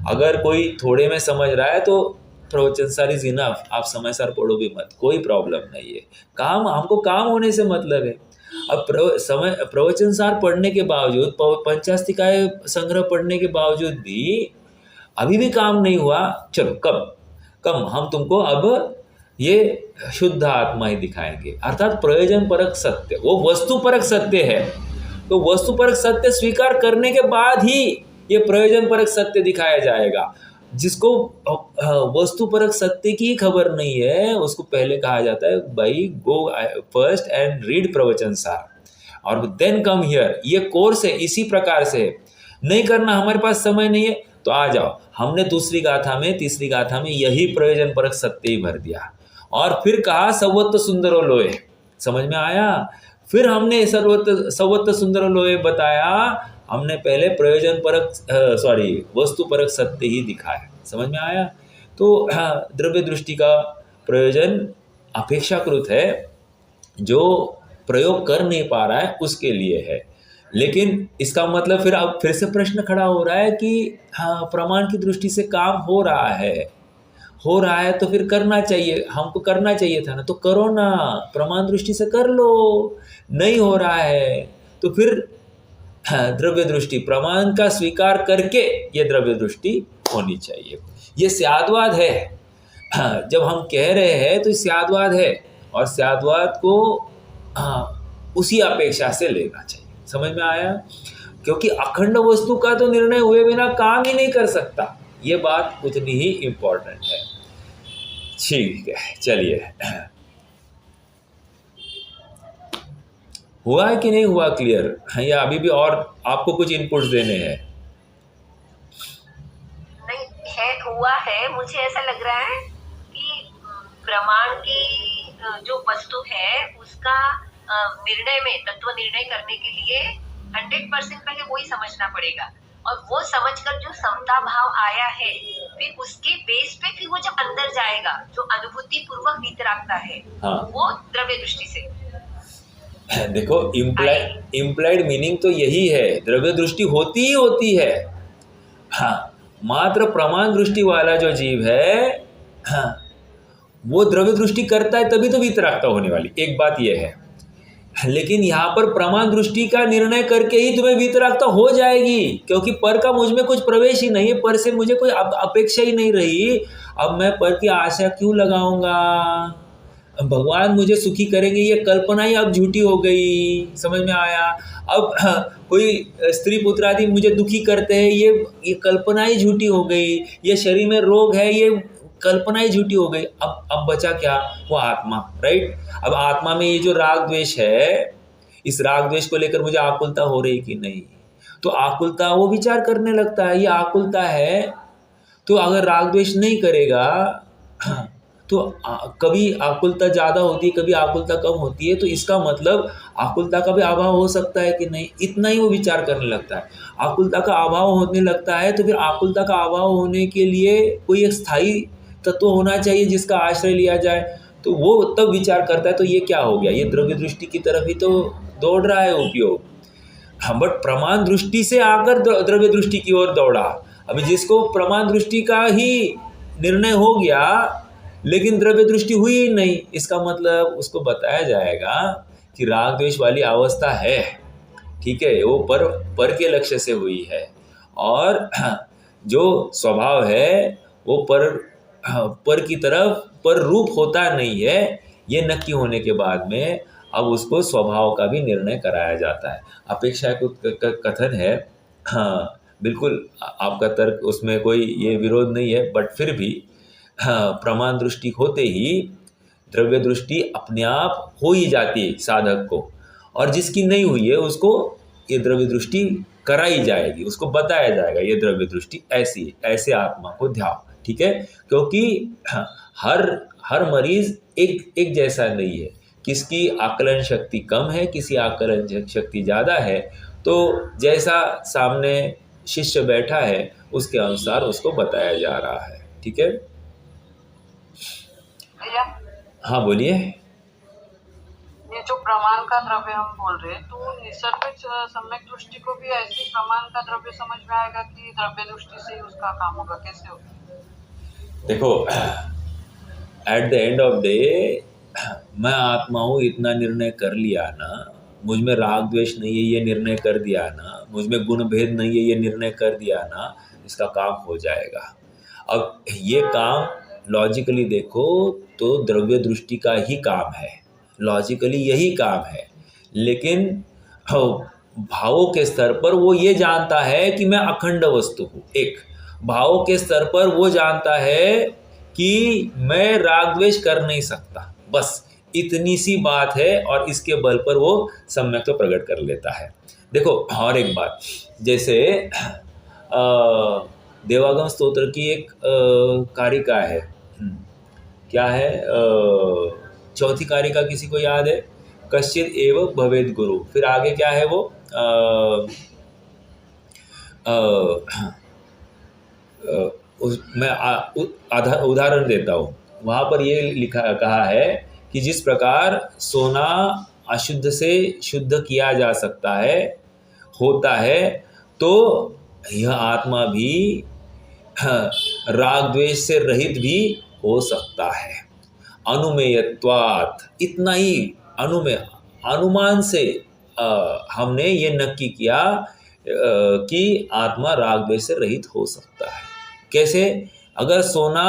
Speaker 1: अगर कोई थोड़े में समझ रहा है तो प्रवचन सार इज इनफ, आप समय सार पढ़ो भी मत, कोई प्रॉब्लम नहीं है। हमको काम होने से मतलब है। अब प्रवचन सार पढ़ने के बावजूद, पंचास्तिकाय संग्रह पढ़ने के बावजूद भी अभी भी काम नहीं हुआ, चलो कम हम तुमको अब ये शुद्ध आत्मा ही दिखाएंगे, अर्थात प्रयोजन परक सत्य, वो वस्तु परक सत्य है। तो वस्तु परक सत्य स्वीकार करने के बाद ही ये प्रयोजन परक सत्य दिखाया जाएगा। जिसको वस्तु परक सत्य की खबर नहीं है, उसको पहले कहा जाता है भाई गो फर्स्ट एंड रीड प्रवचन सार और देन कम हियर। ये कोर्स है, इसी प्रकार से नहीं करना, हमारे पास समय नहीं है तो आ जाओ। हमने तीसरी गाथा में यही प्रयोजन परक सत्य ही भर दिया, और फिर कहा सवत्त सुंदरो लोए, समझ में आया। फिर हमने सवत्त सुंदरो लोए बताया, हमने पहले प्रयोजन परक वस्तु परक सत्य ही दिखाया, समझ में आया। तो द्रव्य दृष्टि का प्रयोजन अपेक्षाकृत है, जो प्रयोग कर नहीं पा रहा है उसके लिए है। लेकिन इसका मतलब फिर अब फिर से प्रश्न खड़ा हो रहा है कि हाँ, प्रमाण की दृष्टि से काम हो रहा है तो फिर करना चाहिए, हमको करना चाहिए था ना, तो करो ना, प्रमाण दृष्टि से कर लो। नहीं हो रहा है तो फिर द्रव्य दृष्टि, प्रमाण का स्वीकार करके ये द्रव्य दृष्टि होनी चाहिए। ये स्यादवाद है। जब हम कह रहे हैं तो स्यादवाद है, और स्यादवाद को उसी अपेक्षा से लेना चाहिए, समझ में आया। क्योंकि अखंड वस्तु का तो निर्णय हुए बिना काम ही नहीं कर सकता, ये बात उतनी ही इम्पोर्टेंट है। ठीक है, चलिए, हुआ है कि नहीं हुआ क्लियर, या अभी भी और आपको कुछ इनपुट्स देने हैं?
Speaker 2: हुआ है, मुझे ऐसा लग रहा है कि प्रमाण की जो वस्तु है उसका निर्णय में तत्व निर्णय करने के लिए 100% पहले वही समझना पड़ेगा, और वो समझकर जो समता भाव आया है फिर उसके बेस पे फिर वो जब अंदर जाएगा जो अनुभूति पूर्वक वीतरागता है,
Speaker 1: हाँ।
Speaker 2: वो द्रव्य दृष्टि से
Speaker 1: देखो, इम्प्लाइड मीनिंग तो यही है, द्रव्य दृष्टि होती ही होती है। हाँ, मात्र प्रमाण दृष्टि वाला जो जीव है, हाँ, वो द्रव्य दृष्टि करता है तभी तो वीतरागता होने वाली, एक बात यह है। लेकिन यहाँ पर प्रमाण दृष्टि का निर्णय करके ही तुम्हें वीतरागता हो जाएगी, क्योंकि पर का मुझ में कुछ प्रवेश ही नहीं है, पर से मुझे कोई अपेक्षा ही नहीं रही। अब मैं पर की आशा क्यों लगाऊंगा? भगवान मुझे सुखी करेंगे ये कल्पना ही अब झूठी हो गई, समझ में आया? अब कोई स्त्री पुत्र आदि मुझे दुखी करते हैं, ये कल्पना ही झूठी हो गई। ये शरीर में रोग है, ये कल्पना ही झूठी हो गई। अब बचा क्या? वो आत्मा, राइट? अब आत्मा में ये जो राग द्वेष है, इस राग द्वेष को लेकर मुझे आकुलता हो रही कि नहीं, तो आकुलता वो विचार करने लगता है, ये आकुलता है। तो अगर राग द्वेष नहीं करेगा तो कभी आकुलता ज़्यादा होती है, कभी आकुलता कम होती है, तो इसका मतलब आकुलता का भी अभाव हो सकता है कि नहीं, इतना ही वो विचार करने लगता है। आकुलता का अभाव होने लगता है तो फिर आकुलता का अभाव होने के लिए कोई एक स्थायी तत्व होना चाहिए जिसका आश्रय लिया जाए, तो वो तब विचार करता है। तो ये क्या हो गया? ये द्रव्य दृष्टि की तरफ ही तो दौड़ रहा है उपयोग। हाँ, बट प्रमाण दृष्टि से आकर द्रव्य दृष्टि की ओर दौड़ा। अभी जिसको प्रमाण दृष्टि का ही निर्णय हो गया लेकिन द्रव्य दृष्टि हुई ही नहीं, इसका मतलब उसको बताया जाएगा कि राग द्वेष वाली अवस्था है, ठीक है, वो पर के लक्ष्य से हुई है, और जो स्वभाव है वो पर की तरफ पर रूप होता नहीं है। ये नक्की होने के बाद में अब उसको स्वभाव का भी निर्णय कराया जाता है। अपेक्षा कथन है, हाँ बिल्कुल आपका तर्क, उसमें कोई ये विरोध नहीं है, बट फिर भी हाँ, प्रमाण दृष्टि होते ही द्रव्य दृष्टि अपने आप हो ही जाती है साधक को, और जिसकी नहीं हुई है उसको ये द्रव्य दृष्टि कराई जाएगी, उसको बताया जाएगा ये द्रव्य दृष्टि ऐसी, ऐसे आत्मा को ध्यान, ठीक है? क्योंकि हर मरीज एक जैसा नहीं है, किसकी आकलन शक्ति कम है, किसी आकलन शक्ति ज़्यादा है, तो जैसा सामने शिष्य बैठा है उसके अनुसार उसको बताया जा रहा है, ठीक है? हाँ बोलिए।
Speaker 3: ये जो प्रमाण का द्रव्य हम बोल रहे हैं, तो निसर्ग सम्यक दृष्टि को भी ऐसे प्रमाण का द्रव्य समझ में आएगा कि द्रव्य दृष्टि से ही उसका काम होगा? कैसे होगा?
Speaker 1: देखो, at the end of day मैं आत्मा हूँ इतना निर्णय कर लिया ना, मुझ में राग द्वेष नहीं है ये निर्णय कर दिया ना, मुझ में गुण भेद नहीं है ये निर्णय कर दिया ना, इसका काम हो जाएगा। अब ये काम लॉजिकली देखो तो द्रव्य दृष्टि का ही काम है, लॉजिकली यही काम है, लेकिन भावों के स्तर पर वो ये जानता है कि मैं अखंड वस्तु हूँ। एक भावों के स्तर पर वो जानता है कि मैं राग द्वेष कर नहीं सकता, बस इतनी सी बात है, और इसके बल पर वो सम्यक तो प्रकट कर लेता है। देखो और एक बात, जैसे देवागम स्तोत्र की एक कारिका है, क्या है, चौथी कारिका किसी को याद है? कश्चित एव भवेद गुरु, फिर आगे क्या है वो, मैं उदाहरण देता हूँ। वहाँ पर ये कहा है कि जिस प्रकार सोना अशुद्ध से शुद्ध किया जा सकता है, होता है, तो यह आत्मा भी राग द्वेष से रहित भी हो सकता है। अनुमेयत्वात्, इतना ही अनुमान से हमने ये नक्की किया कि आत्मा राग द्वेष से रहित हो सकता है। कैसे? अगर सोना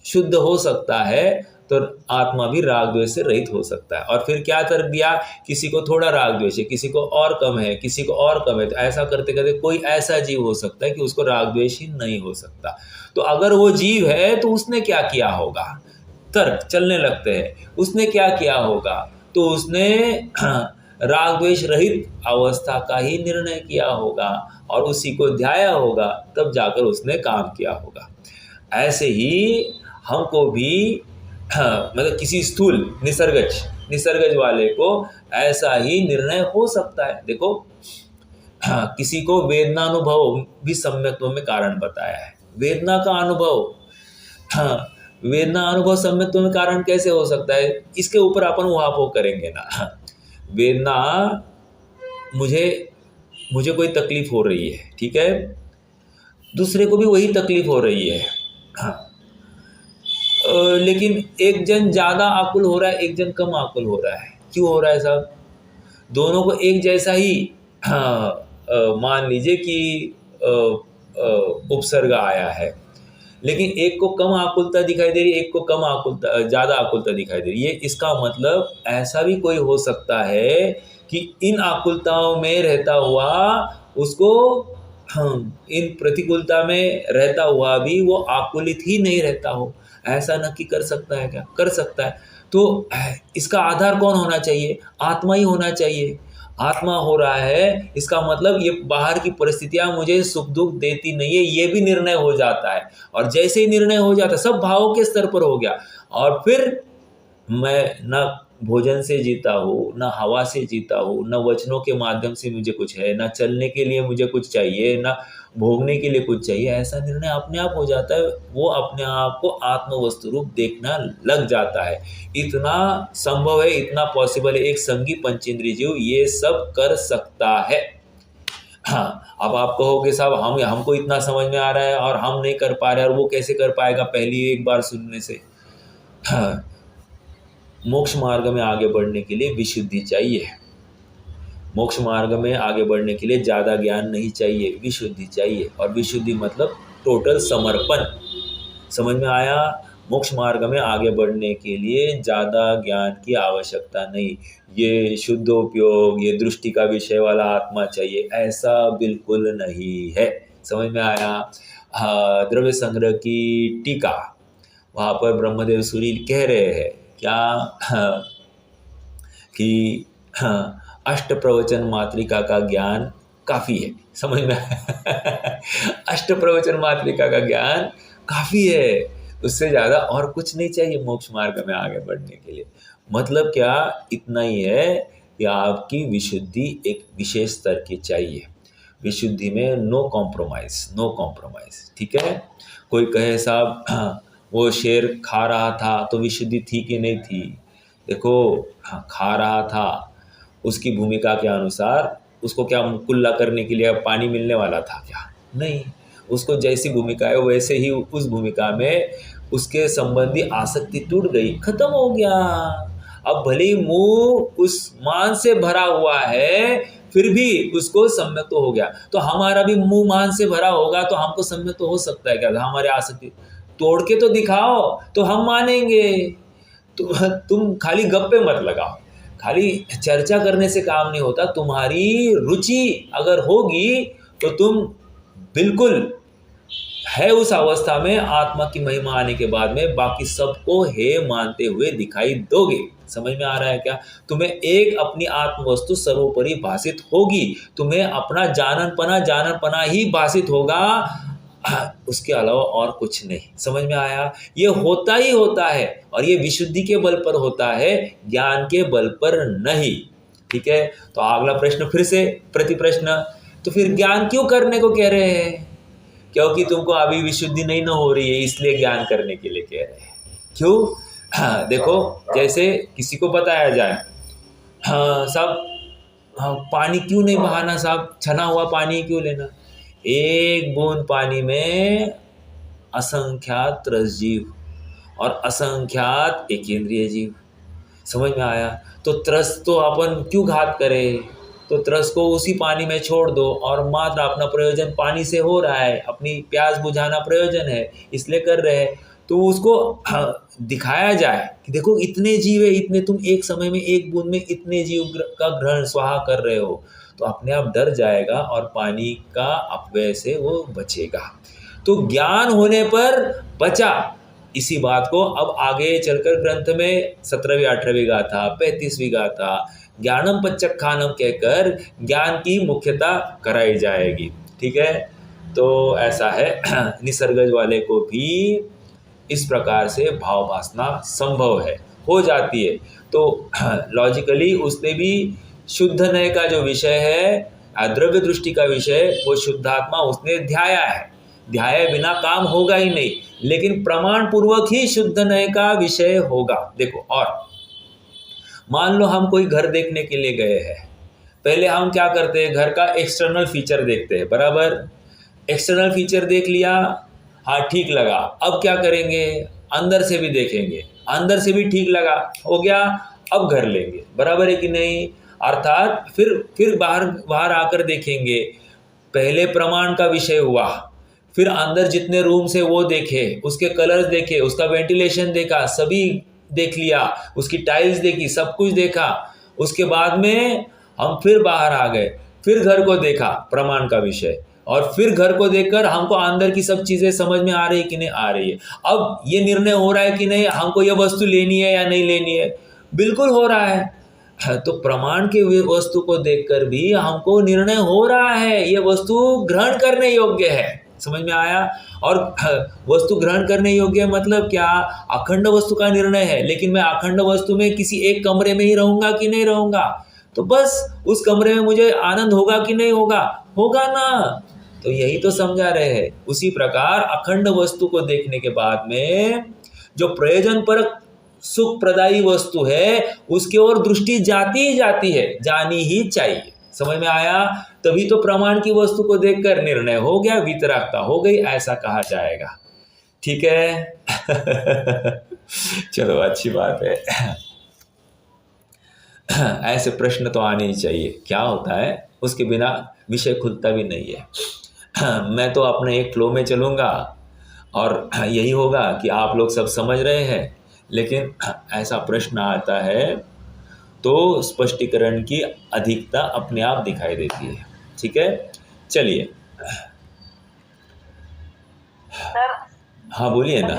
Speaker 1: शुद्ध हो सकता है तो आत्मा भी राग द्वेष से रहित हो सकता है। और फिर क्या तर्क दिया? किसी को थोड़ा राग द्वेष है, किसी को और कम है, किसी को और कम है, तो ऐसा करते करते कोई ऐसा जीव हो सकता है कि उसको राग द्वेष ही नहीं हो सकता। तो अगर वो जीव है तो उसने क्या किया होगा? तर्क चलने लगते हैं, उसने क्या किया होगा? तो उसने राग द्वेष रहित अवस्था का ही निर्णय किया होगा और उसी को ध्याया होगा, तब जाकर उसने काम किया होगा। ऐसे ही हमको भी मतलब किसी स्थूल निसर्गज वाले को ऐसा ही निर्णय हो सकता है। देखो किसी को वेदनानुभव भी सम्यक्त्व में कारण बताया है। वेदना का अनुभव, वेदना अनुभव सम्यक्त्व में कारण कैसे हो सकता है, इसके ऊपर अपन उहापोह करेंगे ना। वेदना, मुझे कोई तकलीफ हो रही है, ठीक है, दूसरे को भी वही तकलीफ हो रही है, लेकिन एक जन ज़्यादा आकुल हो रहा है, एक जन कम आकुल हो रहा है। क्यों हो रहा है साहब? दोनों को एक जैसा ही मान लीजिए कि उपसर्ग आया है, लेकिन एक को कम आकुलता दिखाई दे रही है, एक को कम आकुलता, ज़्यादा आकुलता दिखाई दे रही है। इसका मतलब ऐसा भी कोई हो सकता है कि इन आकुलताओं में रहता हुआ उसको इन प्रतिकूलता में रहता हुआ भी वो आकुलित ही नहीं रहता हो। ऐसा नक्की कर सकता है क्या? कर सकता है। तो इसका आधार कौन होना चाहिए? आत्मा ही होना चाहिए। आत्मा हो रहा है, इसका मतलब ये बाहर की परिस्थितियां मुझे सुख दुख देती नहीं है, ये भी निर्णय हो जाता है। और जैसे ही निर्णय हो जाता है, सब भावों के स्तर पर हो गया, और फिर मैं न भोजन से जीता हूँ, न हवा से जीता हूँ, न वचनों के माध्यम से मुझे कुछ है, न चलने के लिए मुझे कुछ चाहिए, न भोगने के लिए कुछ चाहिए। ऐसा निर्णय अपने आप हो जाता है। वो अपने आप को आत्म वस्तु रूप देखना लग जाता है। इतना संभव है, इतना पॉसिबल है। एक संगी पंचेंद्रिय जीव ये सब कर सकता है। हाँ, अब आप कहोगे साहब हमको इतना समझ में आ रहा है और हम नहीं कर पा रहे, और वो कैसे कर पाएगा पहली एक बार सुनने से? हाँ, मोक्ष मार्ग में आगे बढ़ने के लिए विशुद्धि चाहिए। मोक्ष मार्ग में आगे बढ़ने के लिए ज़्यादा ज्ञान नहीं चाहिए, विशुद्धि चाहिए। और विशुद्धि मतलब टोटल समर्पण। समझ में आया? मोक्ष मार्ग में आगे बढ़ने के लिए ज़्यादा ज्ञान की आवश्यकता नहीं। ये शुद्ध उपयोग, ये दृष्टि का विषय वाला आत्मा चाहिए, ऐसा बिल्कुल नहीं है। समझ में आया? द्रव्य संग्रह की टीका, वहाँ पर ब्रह्मदेव सूरी कह रहे हैं क्या कि अष्ट प्रवचन मातृका का ज्ञान काफ़ी है। समझ में अष्ट प्रवचन मातृका का ज्ञान काफ़ी है, उससे ज़्यादा और कुछ नहीं चाहिए मोक्ष मार्ग में आगे बढ़ने के लिए। मतलब क्या? इतना ही है कि आपकी विशुद्धि एक विशेष स्तर की चाहिए। विशुद्धि में नो कॉम्प्रोमाइज़, ठीक है। कोई कहे साहब वो शेर खा रहा था तो विशुद्धि थी कि नहीं थी? देखो, खा रहा था, उसकी भूमिका के अनुसार उसको क्या कुल्ला करने के लिए पानी मिलने वाला था क्या? नहीं। उसको जैसी भूमिका है वैसे ही उस भूमिका में उसके संबंधी आसक्ति टूट गई, खत्म हो गया। अब भले ही मुंह उस मान से भरा हुआ है, फिर भी उसको सम्यक तो हो गया। तो हमारा भी मुंह मान से भरा होगा तो हमको सम्यक तो हो सकता है क्या? हमारे आसक्ति तोड़ के तो दिखाओ तो हम मानेंगे। तो तुम खाली गप्पे मत लगाओ, खाली चर्चा करने से काम नहीं होता। तुम्हारी रुचि अगर होगी तो तुम बिल्कुल है उस अवस्था में, आत्मा की महिमा आने के बाद में बाकी सबको हे मानते हुए दिखाई दोगे। समझ में आ रहा है क्या? तुम्हें एक अपनी आत्म वस्तु सर्वोपरि भाषित होगी, तुम्हें अपना जाननपना ही भाषित होगा, उसके अलावा और कुछ नहीं। समझ में आया? ये होता ही होता है, और ये विशुद्धि के बल पर होता है, ज्ञान के बल पर नहीं। ठीक है, तो अगला प्रश्न फिर से प्रति प्रश्न, तो फिर ज्ञान क्यों करने को कह रहे हैं? क्योंकि तुमको अभी विशुद्धि नहीं न हो रही है, इसलिए ज्ञान करने के लिए कह रहे हैं। क्यों? देखो, जैसे किसी को बताया जाए, साहब पानी क्यों नहीं बहाना, साहब छना हुआ पानी क्यों लेना? एक बूंद पानी में असंख्यात रस जीव और असंख्यात एकेंद्रिय जीव। समझ में आया? तो त्रस तो अपन क्यों घात करें? तो त्रस को उसी पानी में छोड़ दो, और मात्र अपना प्रयोजन पानी से हो रहा है, अपनी प्यास बुझाना प्रयोजन है, इसलिए कर रहे हैं। तो उसको दिखाया जाए कि देखो इतने जीव है, इतने, तुम एक समय में एक बूंद में इतने जीव का ग्रहण स्वाहा कर रहे हो, तो अपने आप डर जाएगा और पानी का अपव्यय से वो बचेगा। तो ज्ञान होने पर बचा। इसी बात को अब आगे चलकर ग्रंथ में 17वीं 18वीं गाथा, 35वीं गाथा, ज्ञानम पच्चक्खानम कहकर ज्ञान की मुख्यता कराई जाएगी। ठीक है, तो ऐसा है निसर्गज वाले को भी इस प्रकार से भाव भासना संभव है, हो जाती है। तो लॉजिकली उसने भी शुद्ध नय का जो विषय है, द्रव्य दृष्टि का विषय, वो शुद्धात्मा उसने ध्याया है। ध्याये बिना काम होगा ही नहीं, लेकिन प्रमाण पूर्वक ही शुद्ध नय का विषय होगा। देखो, और मान लो हम कोई घर देखने के लिए गए हैं, पहले हम क्या करते हैं, घर का एक्सटर्नल फीचर देखते हैं, बराबर। एक्सटर्नल फीचर देख लिया, हाँ ठीक लगा, अब क्या करेंगे, अंदर से भी देखेंगे, अंदर से भी ठीक लगा, हो गया, अब घर लेंगे, बराबर है कि नहीं। अर्थात फिर बाहर आकर देखेंगे, पहले प्रमाण का विषय हुआ, फिर अंदर जितने रूम से वो देखे, उसके कलर्स देखे, उसका वेंटिलेशन देखा, सभी देख लिया, उसकी टाइल्स देखी, सब कुछ देखा, उसके बाद में हम फिर बाहर आ गए, फिर घर को देखा, प्रमाण का विषय, और फिर घर को देखकर हमको अंदर की सब चीज़ें समझ में आ रही है कि नहीं आ रही है। अब ये निर्णय हो रहा है कि नहीं हमको ये वस्तु लेनी है या नहीं लेनी है, बिल्कुल हो रहा है। तो प्रमाण के वस्तु को देखकर भी हमको निर्णय हो रहा है, ये वस्तु ग्रहण करने योग्य है। समझ में आया। और वस्तु ग्रहण करने योग्य मतलब क्या, अखंड वस्तु का निर्णय है, लेकिन मैं अखंड वस्तु में किसी एक कमरे में ही रहूंगा कि नहीं रहूंगा, तो बस उस कमरे में मुझे आनंद होगा कि नहीं होगा, होगा ना। तो यही तो समझा रहे हैं। उसी प्रकार अखंड वस्तु को देखने के बाद में जो प्रयोजन परक सुख प्रदायी वस्तु है उसकी ओर दृष्टि जाती ही जाती है, जानी ही चाहिए। समझ में आया। तभी तो प्रमाण की वस्तु को देखकर निर्णय हो गया, वितरागता हो गई, ऐसा कहा जाएगा। ठीक है चलो अच्छी बात है। ऐसे प्रश्न तो आने ही चाहिए, क्या होता है उसके बिना विषय खुलता भी नहीं है। मैं तो अपने एक फ्लो में चलूँगा और यही होगा कि आप लोग सब समझ रहे हैं, लेकिन ऐसा प्रश्न आता है तो स्पष्टीकरण की अधिकता अपने आप दिखाई देती है। ठीक है, चलिए।
Speaker 3: सर,
Speaker 1: हाँ बोलिए ना।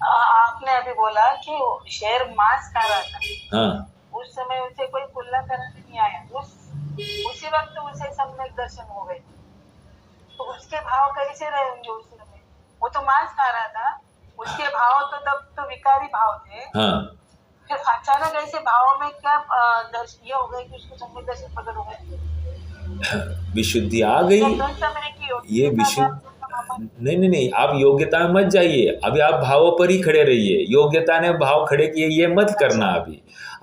Speaker 3: आपने अभी बोला कि शेर मांस खा रहा था,
Speaker 1: हाँ,
Speaker 3: उस समय उसे कोई कुल्ला करने नहीं आया, उसी वक्त उसे सम्यक दर्शन हो गए, तो उसके भाव कैसे रहेंगे उस समय? वो तो मांस खा रहा था, उसके भाव तो तब तो विकारी भाव थे। हाँ। फिर अचानक ऐसे भाव में क्या ये हो गया कि उसको सम्यक दर्शन प्रकट हो गए,
Speaker 1: विशुद्धि आ गई। ये विशुद्ध नहीं, आप योग्यता में मत जाइए, अभी आप भावों पर ही खड़े रहिए। योग्यता ने भाव खड़े किए ये मत करना।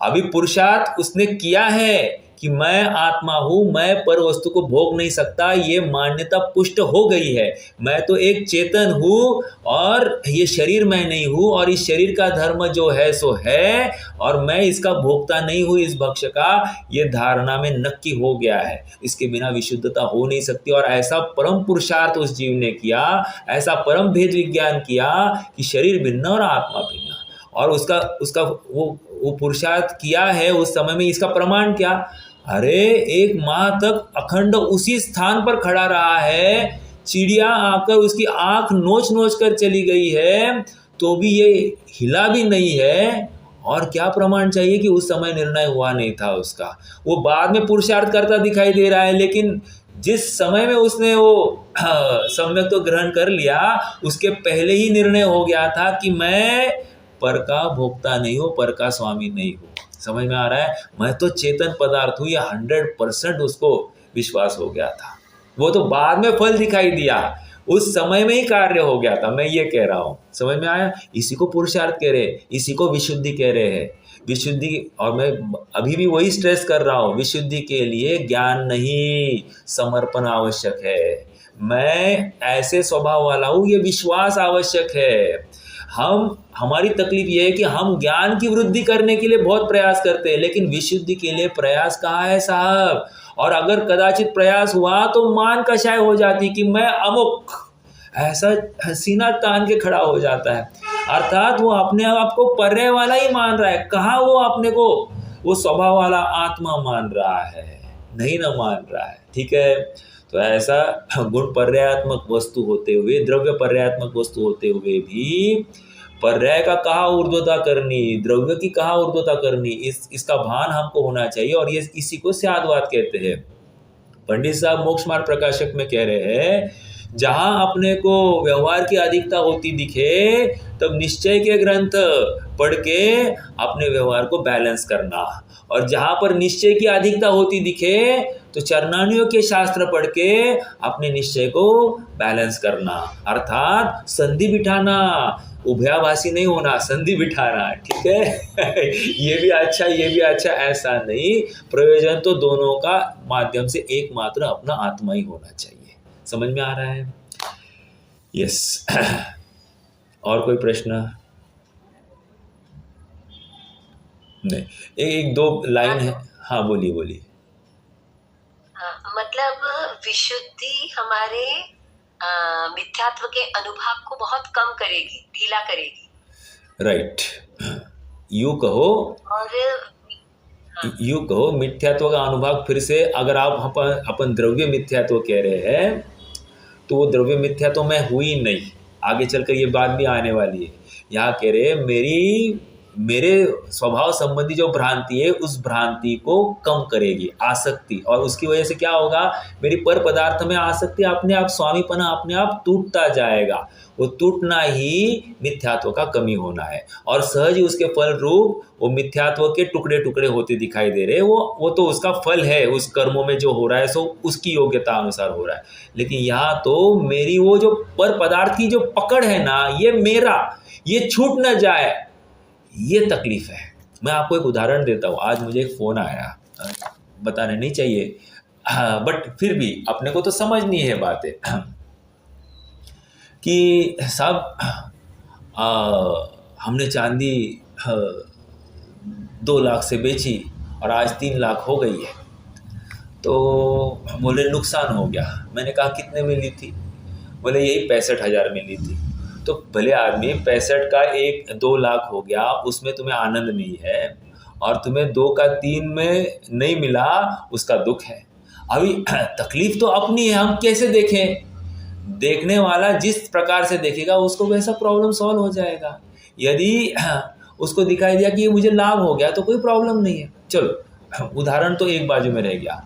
Speaker 1: अभी पुरुषार्थ उसने किया है कि मैं आत्मा हूँ, मैं पर वस्तु को भोग नहीं सकता, ये मान्यता पुष्ट हो गई है। मैं तो एक चेतन हूँ और ये शरीर मैं नहीं हूँ, और इस शरीर का धर्म जो है सो है, और मैं इसका भोक्ता नहीं हूँ इस भक्ष्य का, ये धारणा में नक्की हो गया है। इसके बिना विशुद्धता हो नहीं सकती। और ऐसा परम पुरुषार्थ उस जीव ने किया, ऐसा परम भेद विज्ञान किया कि शरीर भिन्न और आत्मा भिन्न, और उसका वो पुरुषार्थ किया है उस समय में। इसका प्रमाण क्या, अरे 1 माह तक अखंड उसी स्थान पर खड़ा रहा है, चिड़िया आकर उसकी आंख नोच नोच कर चली गई है तो भी ये हिला भी नहीं है। और क्या प्रमाण चाहिए कि उस समय निर्णय हुआ नहीं था उसका। वो बाद में पुरुषार्थ करता दिखाई दे रहा है, लेकिन जिस समय में उसने वो सम्यक तो ग्रहण कर लिया, उसके पहले ही निर्णय हो गया था कि मैं पर का भोक्ता नहीं हूँ, पर का स्वामी नहीं हूँ। समझ में आ रहा है। मैं तो चेतन पदार्थ हूँ, ये 100% उसको विश्वास हो गया था। वो तो बाद में फल दिखाई दिया, उस समय में ही कार्य हो गया था। मैं ये कह रहा हूँ, समझ में आया। इसी को पुरुषार्थ कह रहे, इसी को विशुद्धि कह रहे हैं। विशुद्धि, और मैं अभी भी वही स्ट्रेस कर रहा हूँ, विशुद्धि के लिए ज्ञान नहीं, समर्पण आवश्यक है। मैं ऐसे स्वभाव वाला हूँ, ये विश्वास आवश्यक है। हमारी तकलीफ ये है कि हम ज्ञान की वृद्धि करने के लिए बहुत प्रयास करते हैं, लेकिन विशुद्धि के लिए प्रयास कहाँ है साहब। और अगर कदाचित प्रयास हुआ तो मान कषाय हो जाती कि मैं अमुक, ऐसा सीना तान के खड़ा हो जाता है। अर्थात वो अपने आप को पर्याय वाला ही मान रहा है। कहाँ वो अपने को वो स्वभाव वाला आत्मा मान रहा है, नहीं ना मान रहा है। ठीक है, तो ऐसा गुण पर्यायात्मक वस्तु होते हुए, द्रव्य पर्यायात्मक वस्तु होते हुए भी पर्याय का कहाँ ऊर्ध्वता करनी, द्रव्य की कहाँ ऊर्ध्वता करनी, इसका भान हमको होना चाहिए। और ये इसी को स्याद्वाद कहते हैं। पंडित साहब मोक्ष मार्ग प्रकाशक में कह रहे हैं, जहां अपने को व्यवहार की अधिकता होती दिखे तब निश्चय के ग्रंथ पढ़ के अपने व्यवहार को बैलेंस करना, और जहां पर निश्चय की अधिकता होती दिखे तो चरणानियों के शास्त्र पढ़ के अपने निश्चय को बैलेंस करना, अर्थात संधि बिठाना, उभयाभासी नहीं होना, संधि बिठाना। ठीक है ये भी अच्छा, ये भी अच्छा, ऐसा नहीं। प्रयोजन तो दोनों का माध्यम से एकमात्र अपना आत्मा ही होना चाहिए। समझ में आ रहा है? यस और कोई प्रश्न? नहीं, एक दो लाइन है। हाँ बोलिए बोलिए।
Speaker 2: मतलब विशुद्धि हमारे मिथ्यात्व के अनुभव को बहुत कम करेगी, ढीला करेगी।
Speaker 1: राइट, यूँ कहो,
Speaker 2: और
Speaker 1: यूँ कहो मिथ्यात्व का अनुभव फिर से, अगर आप अपन द्रव्य मिथ्यात्व कह रहे हैं तो वो द्रव्य मिथ्यात्व में हुई नहीं, आगे चलकर ये बात भी आने वाली है। यहाँ कह रहे मेरे स्वभाव संबंधी जो भ्रांति है उस भ्रांति को कम करेगी आसक्ति, और उसकी वजह से क्या होगा, मेरी पर पदार्थ में आसक्ति अपने आप, स्वामीपना अपने आप टूटता जाएगा। वो टूटना ही मिथ्यात्व का कमी होना है, और सहज ही उसके फल रूप वो मिथ्यात्व के टुकड़े टुकड़े होते दिखाई दे रहे हैं। वो तो उसका फल है, उस कर्मों में जो हो रहा है सो उसकी योग्यता अनुसार हो रहा है। लेकिन यहाँ तो मेरी वो जो पर पदार्थ की जो पकड़ है ना, ये मेरा, ये छूट न जाए, ये तकलीफ है। मैं आपको एक उदाहरण देता हूँ। आज मुझे एक फ़ोन आया, बताने नहीं चाहिए, बट फिर भी अपने को तो समझनी है बातें, कि साहब हमने चांदी 2 लाख से बेची और आज 3 लाख हो गई है। तो बोले नुकसान हो गया। मैंने कहा कितने में ली थी? बोले यही 65,000 में ली थी। तो भले आदमी 65 का 2 लाख हो गया, उसमें तुम्हें आनंद नहीं है, और तुम्हें 2 का 3 में नहीं मिला, उसका दुख है। अभी तकलीफ तो अपनी है, हम कैसे देखें? देखने वाला जिस प्रकार से देखेगा उसको वैसा प्रॉब्लम सॉल्व हो जाएगा। यदि उसको दिखाई दिया कि ये मुझे लाभ हो गया तो कोई प्रॉब्लम नहीं है। चलो उदाहरण तो एक बाजू में रह गया।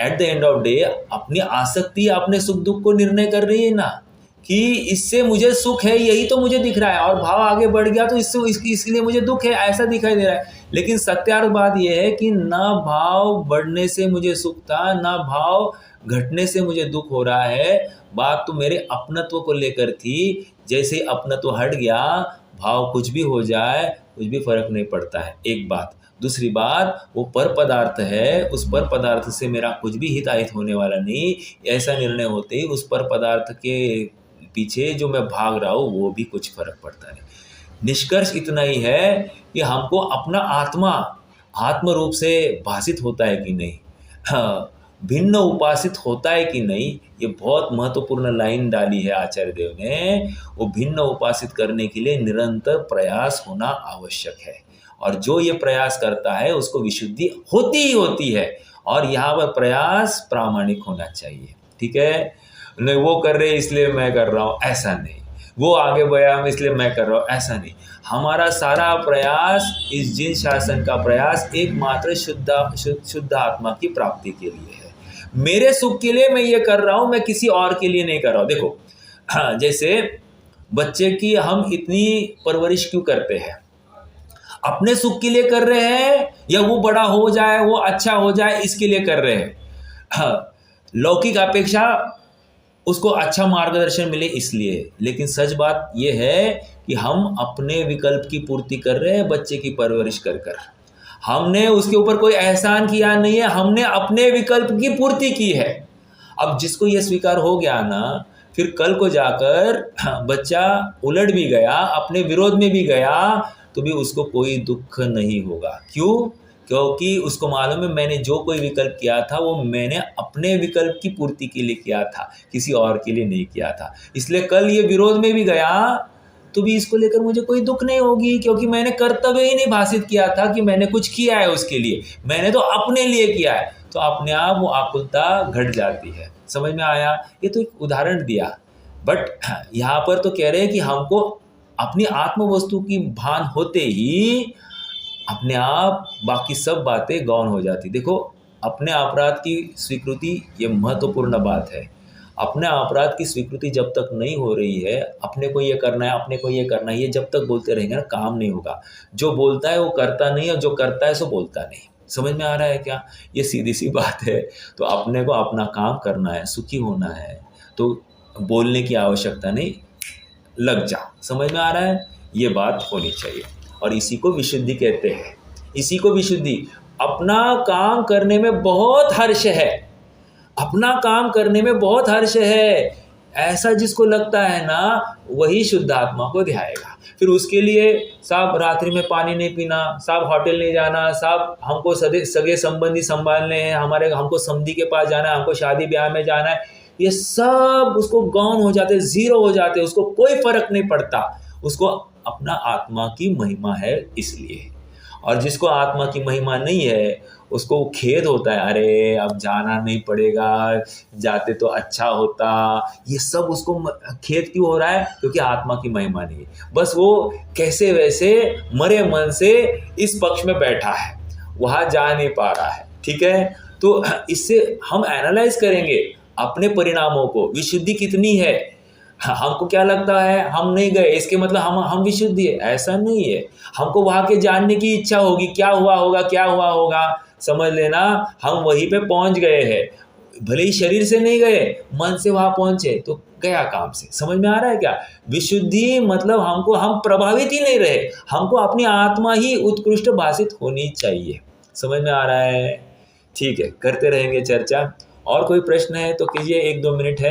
Speaker 1: At the end of day अपनी आसक्ति अपने सुख दुख को निर्णय कर रही है ना, कि इससे मुझे सुख है, यही तो मुझे दिख रहा है, और भाव आगे बढ़ गया तो इसके लिए मुझे दुख है, ऐसा दिखाई दे रहा है। लेकिन सत्यार्थ बात यह है कि ना भाव बढ़ने से मुझे सुख था, ना भाव घटने से मुझे दुख हो रहा है। बात तो मेरे अपनत्व को लेकर थी। जैसे अपनत्व हट गया, भाव कुछ भी हो जाए, कुछ भी फर्क नहीं पड़ता है। एक बात। दूसरी बात, वो पर पदार्थ है, उस पर पदार्थ से मेरा कुछ भी हिताहित होने वाला नहीं। ऐसा निर्णय होते ही उस पर पदार्थ के पीछे जो मैं भाग रहा हूँ वो भी कुछ फर्क पड़ता नहीं। निष्कर्ष इतना ही है कि हमको अपना आत्मा आत्म रूप से भाषित होता है कि नहीं, भिन्न उपासित होता है कि नहीं, ये बहुत महत्वपूर्ण लाइन डाली है आचार्य देव ने। वो भिन्न उपासित करने के लिए निरंतर प्रयास होना आवश्यक है, और जो ये प्रयास करता है उसको विशुद्धि होती ही होती है। और यहाँ पर प्रयास प्रामाणिक होना चाहिए। ठीक है, नहीं वो कर रहे इसलिए मैं कर रहा हूँ, ऐसा नहीं। वो आगे बढ़ा इसलिए मैं कर रहा हूँ, ऐसा नहीं। हमारा सारा प्रयास, इस जिन शासन का प्रयास एकमात्र शुद्ध आत्मा की प्राप्ति के लिए है। मेरे सुख के लिए मैं ये कर रहा हूँ, मैं किसी और के लिए नहीं कर रहा हूँ। देखो जैसे बच्चे की हम इतनी परवरिश क्यों करते हैं? अपने सुख के लिए कर रहे हैं, या वो बड़ा हो जाए, वो अच्छा हो जाए, इसके लिए कर रहे हैं? लौकिक अपेक्षा उसको अच्छा मार्गदर्शन मिले इसलिए। लेकिन सच बात यह है कि हम अपने विकल्प की पूर्ति कर रहे हैं बच्चे की परवरिश कर कर। हमने उसके ऊपर कोई एहसान किया नहीं है, हमने अपने विकल्प की पूर्ति की है। अब जिसको ये स्वीकार हो गया ना, फिर कल को जाकर बच्चा उलट भी गया, अपने विरोध में भी गया, तो भी उसको कोई दुख नहीं होगा। क्यों? क्योंकि उसको मालूम है मैंने जो कोई विकल्प किया था वो मैंने अपने विकल्प की पूर्ति के लिए किया था, किसी और के लिए नहीं किया था। इसलिए कल ये विरोध में भी गया तो भी इसको लेकर मुझे कोई दुख नहीं होगी, क्योंकि मैंने कर्तव्य ही नहीं भाषित किया था कि मैंने कुछ किया है उसके लिए, मैंने तो अपने लिए किया है। तो अपने आप वो आकुलता घट जाती है। समझ में आया? ये तो एक उदाहरण दिया, बट यहाँ पर तो कह रहे हैं कि हमको अपनी आत्म वस्तु की भान होते ही अपने आप बाकी सब बातें गौण हो जाती। देखो, अपने अपराध की स्वीकृति ये महत्वपूर्ण बात है। अपने अपराध की स्वीकृति जब तक नहीं हो रही है, अपने को ये करना है, अपने को ये करना है, ये जब तक बोलते रहेंगे ना, काम नहीं होगा। जो बोलता है वो करता नहीं, और जो करता है सो बोलता नहीं। समझ में आ रहा है क्या? ये सीधी सी बात है। तो अपने को अपना काम करना है, सुखी होना है, तो बोलने की आवश्यकता नहीं, लग जा। समझ में आ रहा है? ये बात होनी चाहिए, और इसी को विशुद्धि कहते हैं। इसी को विशुद्धि, अपना काम करने में बहुत हर्ष है, अपना काम करने में बहुत हर्ष है, ऐसा जिसको लगता है ना, वही शुद्ध आत्मा को ध्याएगा। फिर उसके लिए साहब रात्रि में पानी नहीं पीना, साहब होटल नहीं जाना, साहब हमको सगे संबंधी संभालने हैं, हमको समधी के पास जाना है, हमको शादी ब्याह में जाना है, ये सब उसको गौण हो जाते, जीरो हो जाते, उसको कोई फर्क नहीं पड़ता। उसको अपना आत्मा की महिमा है इसलिए। और जिसको आत्मा की महिमा नहीं है, उसको खेद होता है, अरे अब जाना नहीं पड़ेगा, जाते तो अच्छा होता। ये सब उसको खेद क्यों हो रहा है? क्योंकि आत्मा की महिमा नहीं है। बस वो कैसे वैसे मरे मन से इस पक्ष में बैठा है, वहाँ जा नहीं पा रहा है। ठीक है, तो इससे हम एनालाइज करेंगे अपने परिणामों को, विशुद्धि कितनी है। हमको क्या लगता है, हम नहीं गए इसके मतलब हम विशुद्धि है, ऐसा नहीं है। हमको वहाँ के जानने की इच्छा होगी, क्या हुआ होगा, क्या हुआ होगा, समझ लेना हम वहीं पे पहुँच गए हैं। भले ही शरीर से नहीं गए, मन से वहाँ पहुँचे तो गया काम से। समझ में आ रहा है क्या? विशुद्धि मतलब हम प्रभावित ही नहीं रहे, हमको अपनी आत्मा ही उत्कृष्ट भाषित होनी चाहिए। समझ में आ रहा है? ठीक है, करते रहेंगे चर्चा। और कोई प्रश्न है तो कीजिए, 1-2 मिनट है।